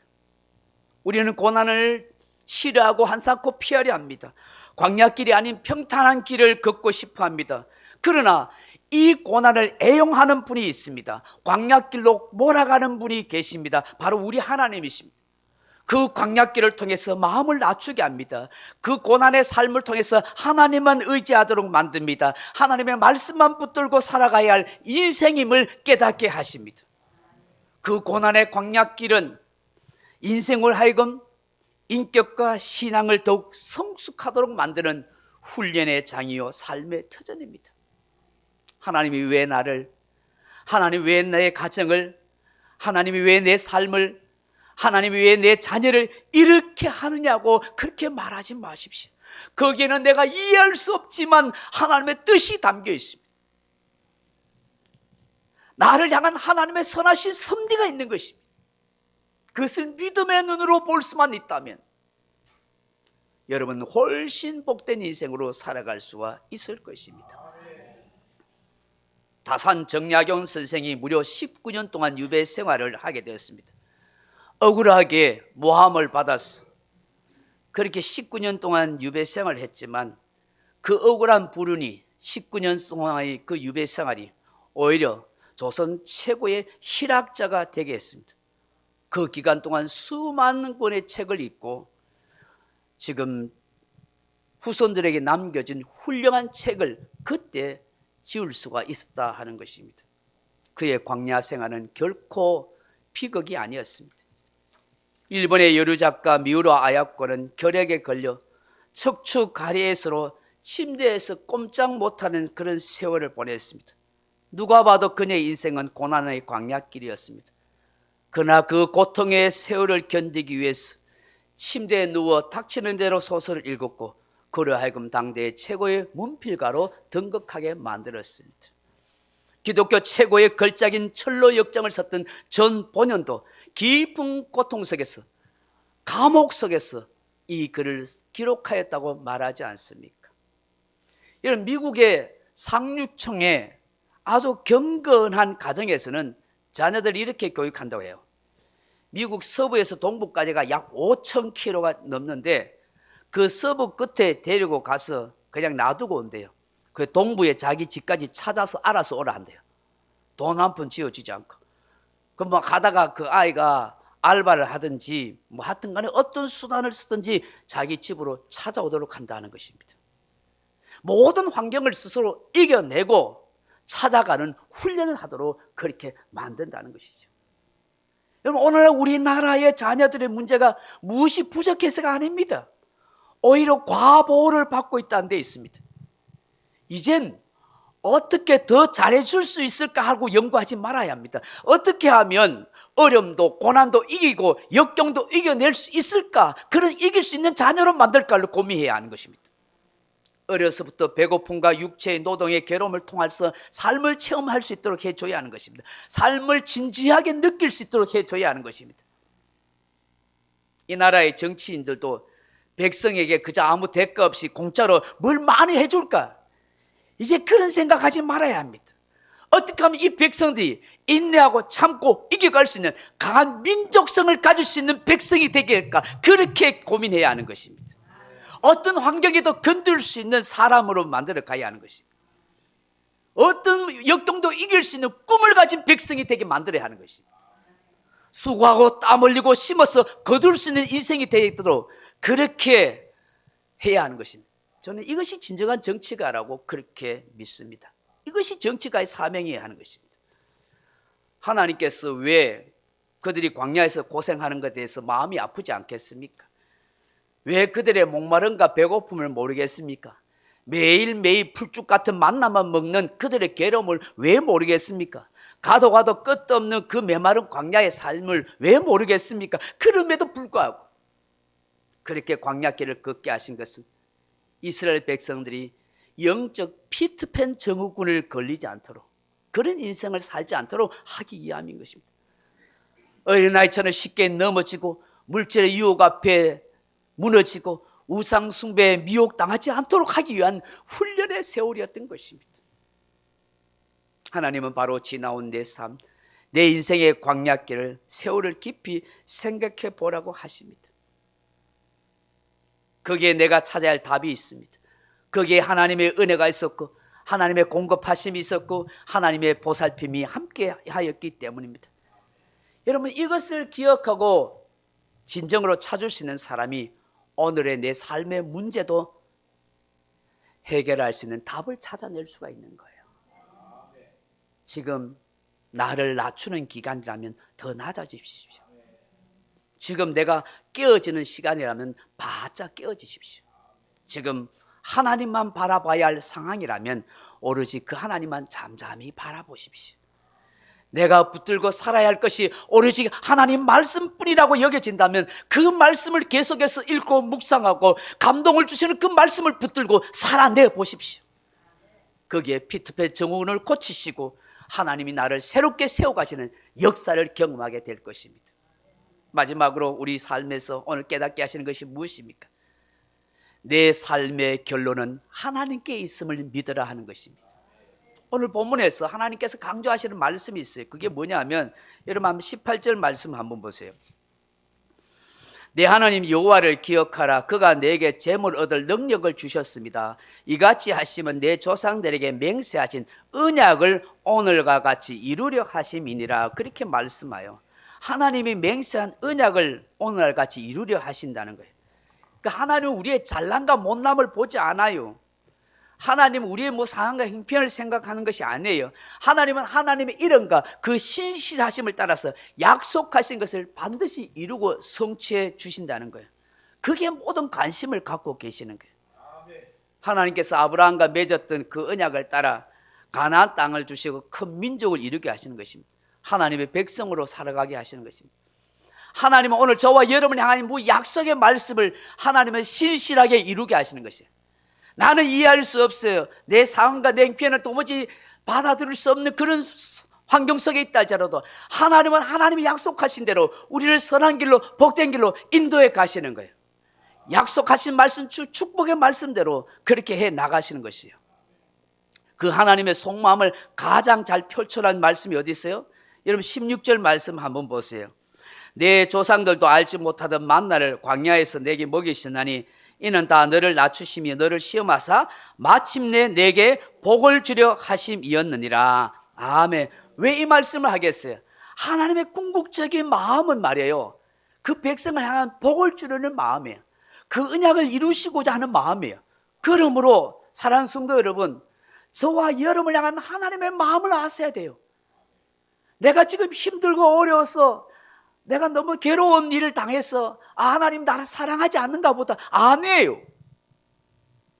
우리는 고난을 싫어하고 한사코 피하려 합니다. 광야길이 아닌 평탄한 길을 걷고 싶어 합니다. 그러나 이 고난을 애용하는 분이 있습니다. 광야길로 몰아가는 분이 계십니다. 바로 우리 하나님이십니다. 그 광야길을 통해서 마음을 낮추게 합니다. 그 고난의 삶을 통해서 하나님만 의지하도록 만듭니다. 하나님의 말씀만 붙들고 살아가야 할 인생임을 깨닫게 하십니다. 그 고난의 광야길은 인생을 하여금 인격과 신앙을 더욱 성숙하도록 만드는 훈련의 장이요 삶의 터전입니다. 하나님이 왜 나를, 하나님이 왜 내 가정을, 하나님이 왜 내 삶을, 하나님이 왜 내 자녀를 이렇게 하느냐고 그렇게 말하지 마십시오. 거기에는 내가 이해할 수 없지만 하나님의 뜻이 담겨 있습니다. 나를 향한 하나님의 선하신 섭리가 있는 것입니다. 그것을 믿음의 눈으로 볼 수만 있다면 여러분은 훨씬 복된 인생으로 살아갈 수가 있을 것입니다. 다산 정약용 선생이 무려 19년 동안 유배 생활을 하게 되었습니다. 억울하게 모함을 받아서 그렇게 19년 동안 유배 생활을 했지만 그 억울한 불운이 19년 동안의 그 유배 생활이 오히려 조선 최고의 실학자가 되게 했습니다. 그 기간 동안 수많은 권의 책을 읽고 지금 후손들에게 남겨진 훌륭한 책을 그때 지을 수가 있었다 하는 것입니다. 그의 광야 생활은 결코 비극이 아니었습니다. 일본의 여류 작가 미우로 아야코는 결핵에 걸려 척추 가리에서로 침대에서 꼼짝 못하는 그런 세월을 보냈습니다. 누가 봐도 그녀의 인생은 고난의 광야길이었습니다. 그러나 그 고통의 세월을 견디기 위해서 침대에 누워 닥치는 대로 소설을 읽었고 그로 하여금 당대의 최고의 문필가로 등극하게 만들었습니다. 기독교 최고의 걸작인 철로 역정을 썼던 전 본연도 깊은 고통 속에서 감옥 속에서 이 글을 기록하였다고 말하지 않습니까? 이런 미국의 상류층의 아주 경건한 가정에서는 자녀들을 이렇게 교육한다고 해요. 미국 서부에서 동부까지가 약 5,000km가 넘는데 그 서부 끝에 데리고 가서 그냥 놔두고 온대요. 그 동부에 자기 집까지 찾아서 알아서 오라 한대요. 돈 한 푼 지어주지 않고. 그럼 뭐 가다가 그 아이가 알바를 하든지 뭐 하여튼 간에 어떤 수단을 쓰든지 자기 집으로 찾아오도록 한다는 것입니다. 모든 환경을 스스로 이겨내고 찾아가는 훈련을 하도록 그렇게 만든다는 것이죠. 여러분, 오늘날 우리나라의 자녀들의 문제가 무엇이 부족해서가 아닙니다. 오히려 과보호를 받고 있다는 데 있습니다. 이젠 어떻게 더 잘해줄 수 있을까 하고 연구하지 말아야 합니다. 어떻게 하면 어려움도 고난도 이기고 역경도 이겨낼 수 있을까, 그런 이길 수 있는 자녀로 만들까를 고민해야 하는 것입니다. 어려서부터 배고픔과 육체의 노동의 괴로움을 통해서 삶을 체험할 수 있도록 해줘야 하는 것입니다. 삶을 진지하게 느낄 수 있도록 해줘야 하는 것입니다. 이 나라의 정치인들도 백성에게 그저 아무 대가 없이 공짜로 뭘 많이 해줄까, 이제 그런 생각하지 말아야 합니다. 어떻게 하면 이 백성들이 인내하고 참고 이겨갈 수 있는 강한 민족성을 가질 수 있는 백성이 되게 할까, 그렇게 고민해야 하는 것입니다. 어떤 환경에도 견딜 수 있는 사람으로 만들어 가야 하는 것입니다. 어떤 역경도 이길 수 있는 꿈을 가진 백성이 되게 만들어야 하는 것입니다. 수고하고 땀 흘리고 심어서 거둘 수 있는 인생이 되도록 그렇게 해야 하는 것입니다. 저는 이것이 진정한 정치가라고 그렇게 믿습니다. 이것이 정치가의 사명이어야 하는 것입니다. 하나님께서 왜 그들이 광야에서 고생하는 것에 대해서 마음이 아프지 않겠습니까? 왜 그들의 목마름과 배고픔을 모르겠습니까? 매일매일 풀쭉 같은 만나만 먹는 그들의 괴로움을 왜 모르겠습니까? 가도 가도 끝도 없는 그 메마른 광야의 삶을 왜 모르겠습니까? 그럼에도 불구하고 그렇게 광야길을 걷게 하신 것은 이스라엘 백성들이 영적 피트팬 증후군을 걸리지 않도록, 그런 인생을 살지 않도록 하기 위함인 것입니다. 어린아이처럼 쉽게 넘어지고 물질의 유혹 앞에 무너지고 우상 숭배에 미혹당하지 않도록 하기 위한 훈련의 세월이었던 것입니다. 하나님은 바로 지나온 내 삶, 내 인생의 광야길을 세월을 깊이 생각해 보라고 하십니다. 거기에 내가 찾아야 할 답이 있습니다. 거기에 하나님의 은혜가 있었고 하나님의 공급하심이 있었고 하나님의 보살핌이 함께 하였기 때문입니다. 여러분, 이것을 기억하고 진정으로 찾을 수 있는 사람이 오늘의 내 삶의 문제도 해결할 수 있는 답을 찾아낼 수가 있는 거예요. 지금 나를 낮추는 기간이라면 더 낮아지십시오. 지금 내가 깨어지는 시간이라면 바짝 깨어지십시오. 지금 하나님만 바라봐야 할 상황이라면 오로지 그 하나님만 잠잠히 바라보십시오. 내가 붙들고 살아야 할 것이 오로지 하나님 말씀뿐이라고 여겨진다면 그 말씀을 계속해서 읽고 묵상하고 감동을 주시는 그 말씀을 붙들고 살아내 보십시오. 거기에 피트팬 증후군을 고치시고 하나님이 나를 새롭게 세워가시는 역사를 경험하게 될 것입니다. 마지막으로 우리 삶에서 오늘 깨닫게 하시는 것이 무엇입니까? 내 삶의 결론은 하나님께 있음을 믿으라 하는 것입니다. 오늘 본문에서 하나님께서 강조하시는 말씀이 있어요. 그게 뭐냐면 여러분 한번 18절 말씀 한번 보세요. 내 하나님 여호와를 기억하라. 그가 내게 재물 얻을 능력을 주셨습니다. 이같이 하시면 내 조상들에게 맹세하신 언약을 오늘과 같이 이루려 하심이니라. 그렇게 말씀하여 하나님이 맹세한 언약을 오늘과 같이 이루려 하신다는 거예요. 그러니까 하나님은 우리의 잘남과 못남을 보지 않아요. 하나님은 우리의 뭐 상황과 형편을 생각하는 것이 아니에요. 하나님은 하나님의 이름과 그 신실하심을 따라서 약속하신 것을 반드시 이루고 성취해 주신다는 거예요. 그게 모든 관심을 갖고 계시는 거예요. 하나님께서 아브라함과 맺었던 그 언약을 따라 가나안 땅을 주시고 큰 민족을 이루게 하시는 것입니다. 하나님의 백성으로 살아가게 하시는 것입니다. 하나님은 오늘 저와 여러분이 향한 약속의 말씀을 하나님은 신실하게 이루게 하시는 것이에요. 나는 이해할 수 없어요. 내 상황과 내 형편을 도무지 받아들일 수 없는 그런 환경 속에 있다 할지라도 하나님은 하나님이 약속하신 대로 우리를 선한 길로 복된 길로 인도해 가시는 거예요. 약속하신 말씀, 축복의 말씀대로 그렇게 해 나가시는 것이에요. 그 하나님의 속마음을 가장 잘 표출한 말씀이 어디 있어요? 여러분 16절 말씀 한번 보세요. 내 조상들도 알지 못하던 만나를 광야에서 내게 먹이시나니 이는 다 너를 낮추시며 너를 시험하사 마침내 내게 복을 주려 하심이었느니라. 아멘. 왜 이 말씀을 하겠어요? 하나님의 궁극적인 마음은 말이에요, 그 백성을 향한 복을 주려는 마음이에요. 그 언약을 이루시고자 하는 마음이에요. 그러므로 사랑하는 성도 여러분, 저와 여러분을 향한 하나님의 마음을 아셔야 돼요. 내가 지금 힘들고 어려워서, 내가 너무 괴로운 일을 당해서 하나님 나를 사랑하지 않는가 보다. 아니에요.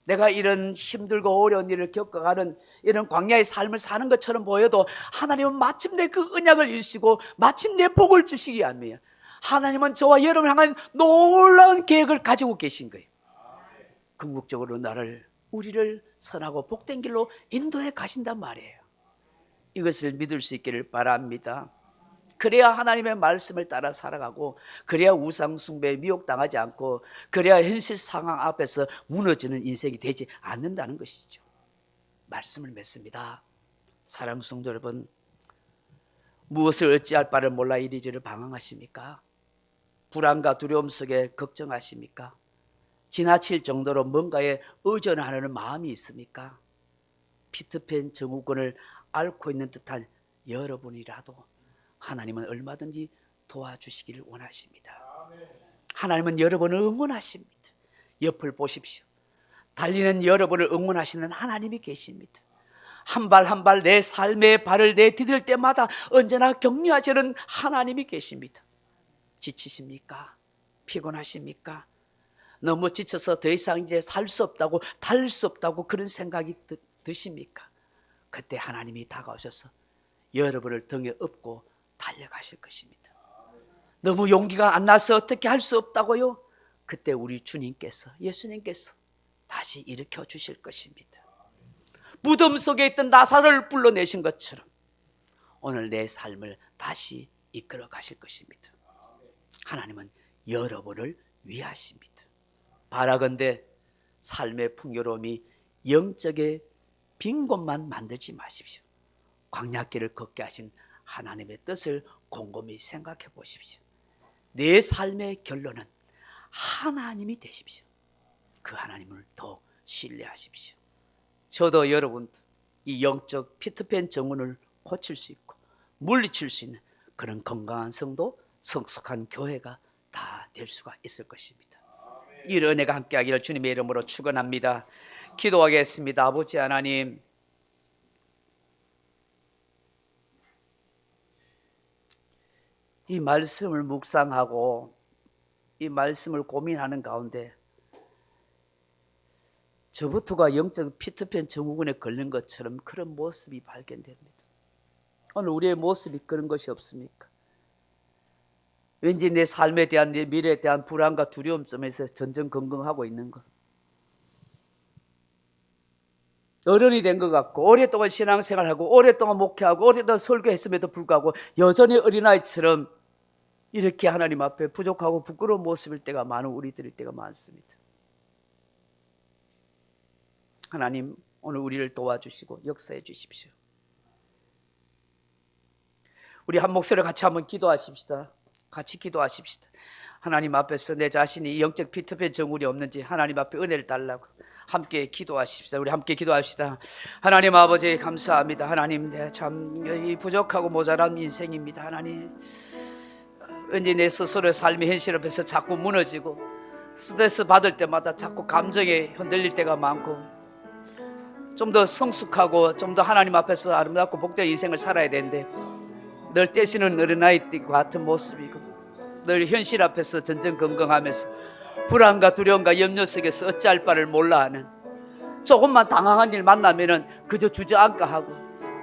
내가 이런 힘들고 어려운 일을 겪어가는 이런 광야의 삶을 사는 것처럼 보여도 하나님은 마침내 그 언약을 이루시고 마침내 복을 주시기 위함이에요. 하나님은 저와 여러분을 향한 놀라운 계획을 가지고 계신 거예요. 궁극적으로 우리를 선하고 복된 길로 인도해 가신단 말이에요. 이것을 믿을 수 있기를 바랍니다. 그래야 하나님의 말씀을 따라 살아가고, 그래야 우상 숭배에 미혹당하지 않고, 그래야 현실 상황 앞에서 무너지는 인생이 되지 않는다는 것이죠. 말씀을 맺습니다. 사랑하는 성도 여러분, 무엇을 어찌할 바를 몰라 이리저리 방황하십니까? 불안과 두려움 속에 걱정하십니까? 지나칠 정도로 뭔가에 의존하는 마음이 있습니까? 피터팬 증후군을 앓고 있는 듯한 여러분이라도 하나님은 얼마든지 도와주시기를 원하십니다. 하나님은 여러분을 응원하십니다. 옆을 보십시오. 달리는 여러분을 응원하시는 하나님이 계십니다. 한 발 한 발 내 삶의 발을 내디딜 때마다 언제나 격려하시는 하나님이 계십니다. 지치십니까? 피곤하십니까? 너무 지쳐서 더 이상 이제 살 수 없다고, 달릴 수 없다고 그런 생각이 드십니까? 그때 하나님이 다가오셔서 여러분을 등에 업고 달려가실 것입니다. 너무 용기가 안 나서 어떻게 할 수 없다고요? 그때 우리 주님께서, 예수님께서 다시 일으켜 주실 것입니다. 무덤 속에 있던 나사로를 불러내신 것처럼 오늘 내 삶을 다시 이끌어 가실 것입니다. 하나님은 여러분을 위하십니다. 바라건대 삶의 풍요로움이 영적의 빈 곳만 만들지 마십시오. 광야길을 걷게 하신 하나님의 뜻을 곰곰이 생각해 보십시오. 내 삶의 결론은 하나님이 되십시오. 그 하나님을 더 신뢰하십시오. 저도 여러분 이 영적 피터팬 증후군을 고칠 수 있고 물리칠 수 있는 그런 건강한 성도, 성숙한 교회가 다 될 수가 있을 것입니다. 이 은혜가 함께하기를 주님의 이름으로 축원합니다. 기도하겠습니다. 아버지 하나님, 이 말씀을 묵상하고 이 말씀을 고민하는 가운데 저부터가 영적 피터팬 증후군에 걸린 것처럼 그런 모습이 발견됩니다. 오늘 우리의 모습이 그런 것이 없습니까? 왠지 내 삶에 대한, 내 미래에 대한 불안과 두려움 속에서 전전긍긍하고 있는 것. 어른이 된 것 같고 오랫동안 신앙생활하고 오랫동안 목회하고 오랫동안 설교했음에도 불구하고 여전히 어린아이처럼 이렇게 하나님 앞에 부족하고 부끄러운 모습일 때가 많은 우리들일 때가 많습니다. 하나님, 오늘 우리를 도와주시고 역사해 주십시오. 우리 한 목소리로 같이 한번 기도하십시다. 같이 기도하십시다. 하나님 앞에서 내 자신이 영적 피터팬 정울이 없는지 하나님 앞에 은혜를 달라고 함께 기도하십시다. 우리 함께 기도합시다. 하나님 아버지 감사합니다. 하나님 참 부족하고 모자란 인생입니다. 하나님 왠지 내 스스로의 삶의 현실 앞에서 자꾸 무너지고 스트레스 받을 때마다 자꾸 감정에 흔들릴 때가 많고 좀 더 성숙하고 좀 더 하나님 앞에서 아름답고 복된 인생을 살아야 되는데 늘 떼시는 어린아이들 같은 모습이고 늘 현실 앞에서 전전긍긍하면서 불안과 두려움과 염려 속에서 어찌할 바를 몰라하는 조금만 당황한 일 만나면은 그저 주저앉게 하고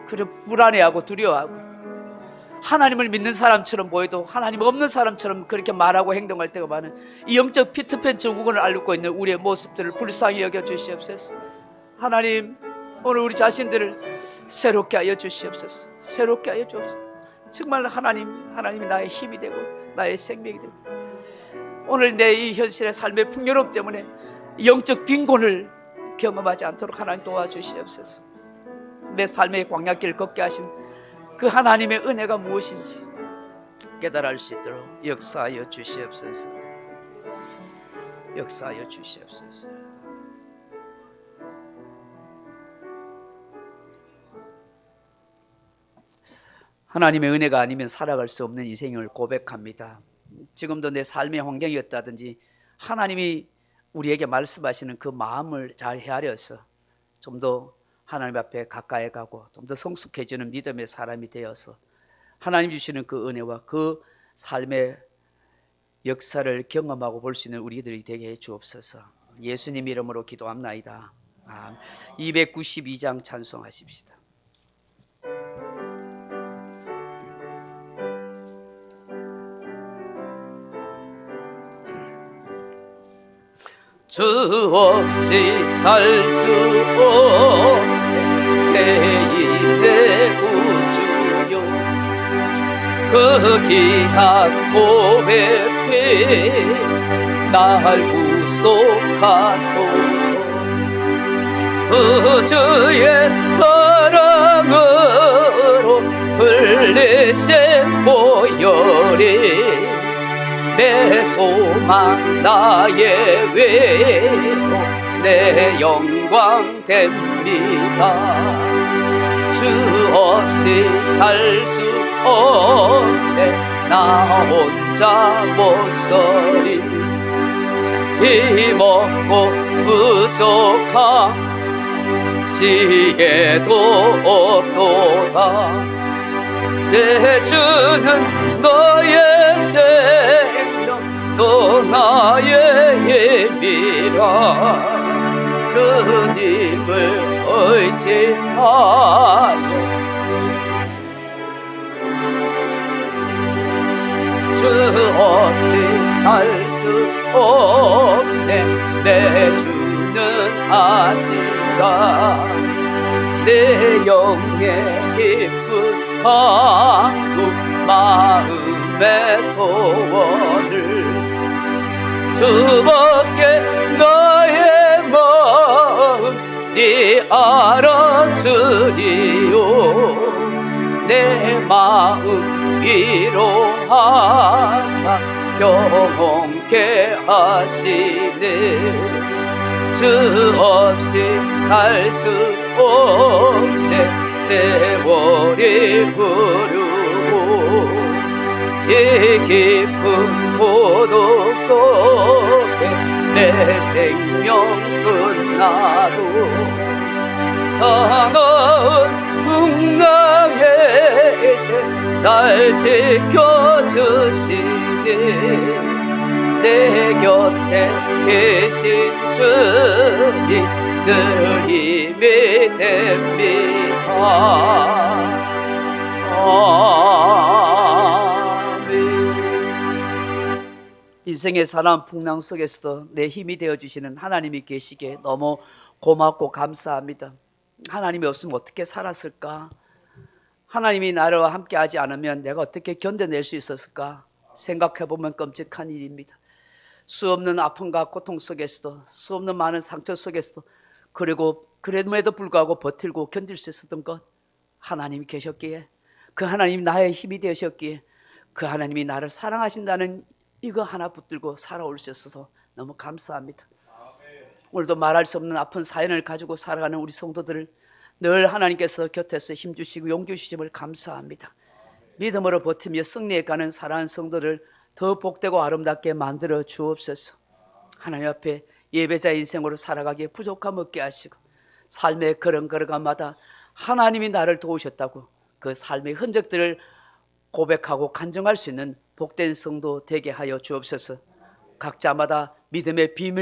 그저 불안해하고 두려워하고 하나님을 믿는 사람처럼 보여도 하나님 없는 사람처럼 그렇게 말하고 행동할 때가 많은 이 영적 피터팬 증후군을 앓고 있는 우리의 모습들을 불쌍히 여겨 주시옵소서. 하나님 오늘 우리 자신들을 새롭게 하여 주시옵소서. 새롭게 하여 주옵소서. 정말 하나님이 나의 힘이 되고 나의 생명이 되고 오늘 내 이 현실의 삶의 풍요로움 때문에 영적 빈곤을 경험하지 않도록 하나님 도와주시옵소서. 내 삶의 광야길 걷게 하신 그 하나님의 은혜가 무엇인지 깨달을 수 있도록 역사하여 주시옵소서. 역사하여 주시옵소서. 하나님의 은혜가 아니면 살아갈 수 없는 인생을 고백합니다. 지금도 내 삶의 환경이었다든지 하나님이 우리에게 말씀하시는 그 마음을 잘 헤아려서 좀 더 하나님 앞에 가까이 가고 좀 더 성숙해지는 믿음의 사람이 되어서 하나님 주시는 그 은혜와 그 삶의 역사를 경험하고 볼 수 있는 우리들이 되게 해 주옵소서. 예수님 이름으로 기도합나이다. 292장 찬송하십시다. 주 없이 살 수 없네 죄인의 구주요 그 귀한 몸의 피 날 구속하소서 그 주의 사랑으로 흘리신 보혈이 내 소망 나의 외로 내 영광 됩니다. 주 없이 살 수 없네 나 혼자 못 서리 힘없고 부족한 지혜도 없도다 내 주는 너의 생명 또 나의 힘이라 주님을 의지하여 주 없이 살 수 없네 내 주는 아시라 내 영의 기쁨 한국 마음의 소원을 주밖에 나의 마음 네 알아주리요 내 마음 위로하사 평온케 하시네 주 없이 살 수 없네 세월이 흐르고 이 깊은 고독 속에 내 생명 끝나도 사나운 풍랑에 날 지켜주시니 내 곁에 계신 주님 늘 힘이 됩니다. 아멘. 인생의 사나운 풍랑 속에서도 내 힘이 되어주시는 하나님이 계시기에 너무 고맙고 감사합니다. 하나님이 없으면 어떻게 살았을까? 하나님이 나와 함께 하지 않으면 내가 어떻게 견뎌낼 수 있었을까? 생각해보면 끔찍한 일입니다. 수 없는 아픔과 고통 속에서도 수 없는 많은 상처 속에서도 그리고 그럼에도 불구하고 버틸고 견딜 수 있었던 것 하나님이 계셨기에 그 하나님이 나의 힘이 되셨기에 그 하나님이 나를 사랑하신다는 이거 하나 붙들고 살아올 수 있어서 너무 감사합니다. 오늘도 말할 수 없는 아픈 사연을 가지고 살아가는 우리 성도들을 늘 하나님께서 곁에서 힘주시고 용기주심을 감사합니다. 믿음으로 버티며 승리해 가는 사랑하는 성도를 더 복되고 아름답게 만들어 주옵소서. 하나님 앞에 예배자 인생으로 살아가기에 부족함 없게 하시고 삶의 걸음걸음마다 하나님이 나를 도우셨다고 그 삶의 흔적들을 고백하고 간증할 수 있는 복된 성도 되게 하여 주옵소서. 각자마다 믿음의 비밀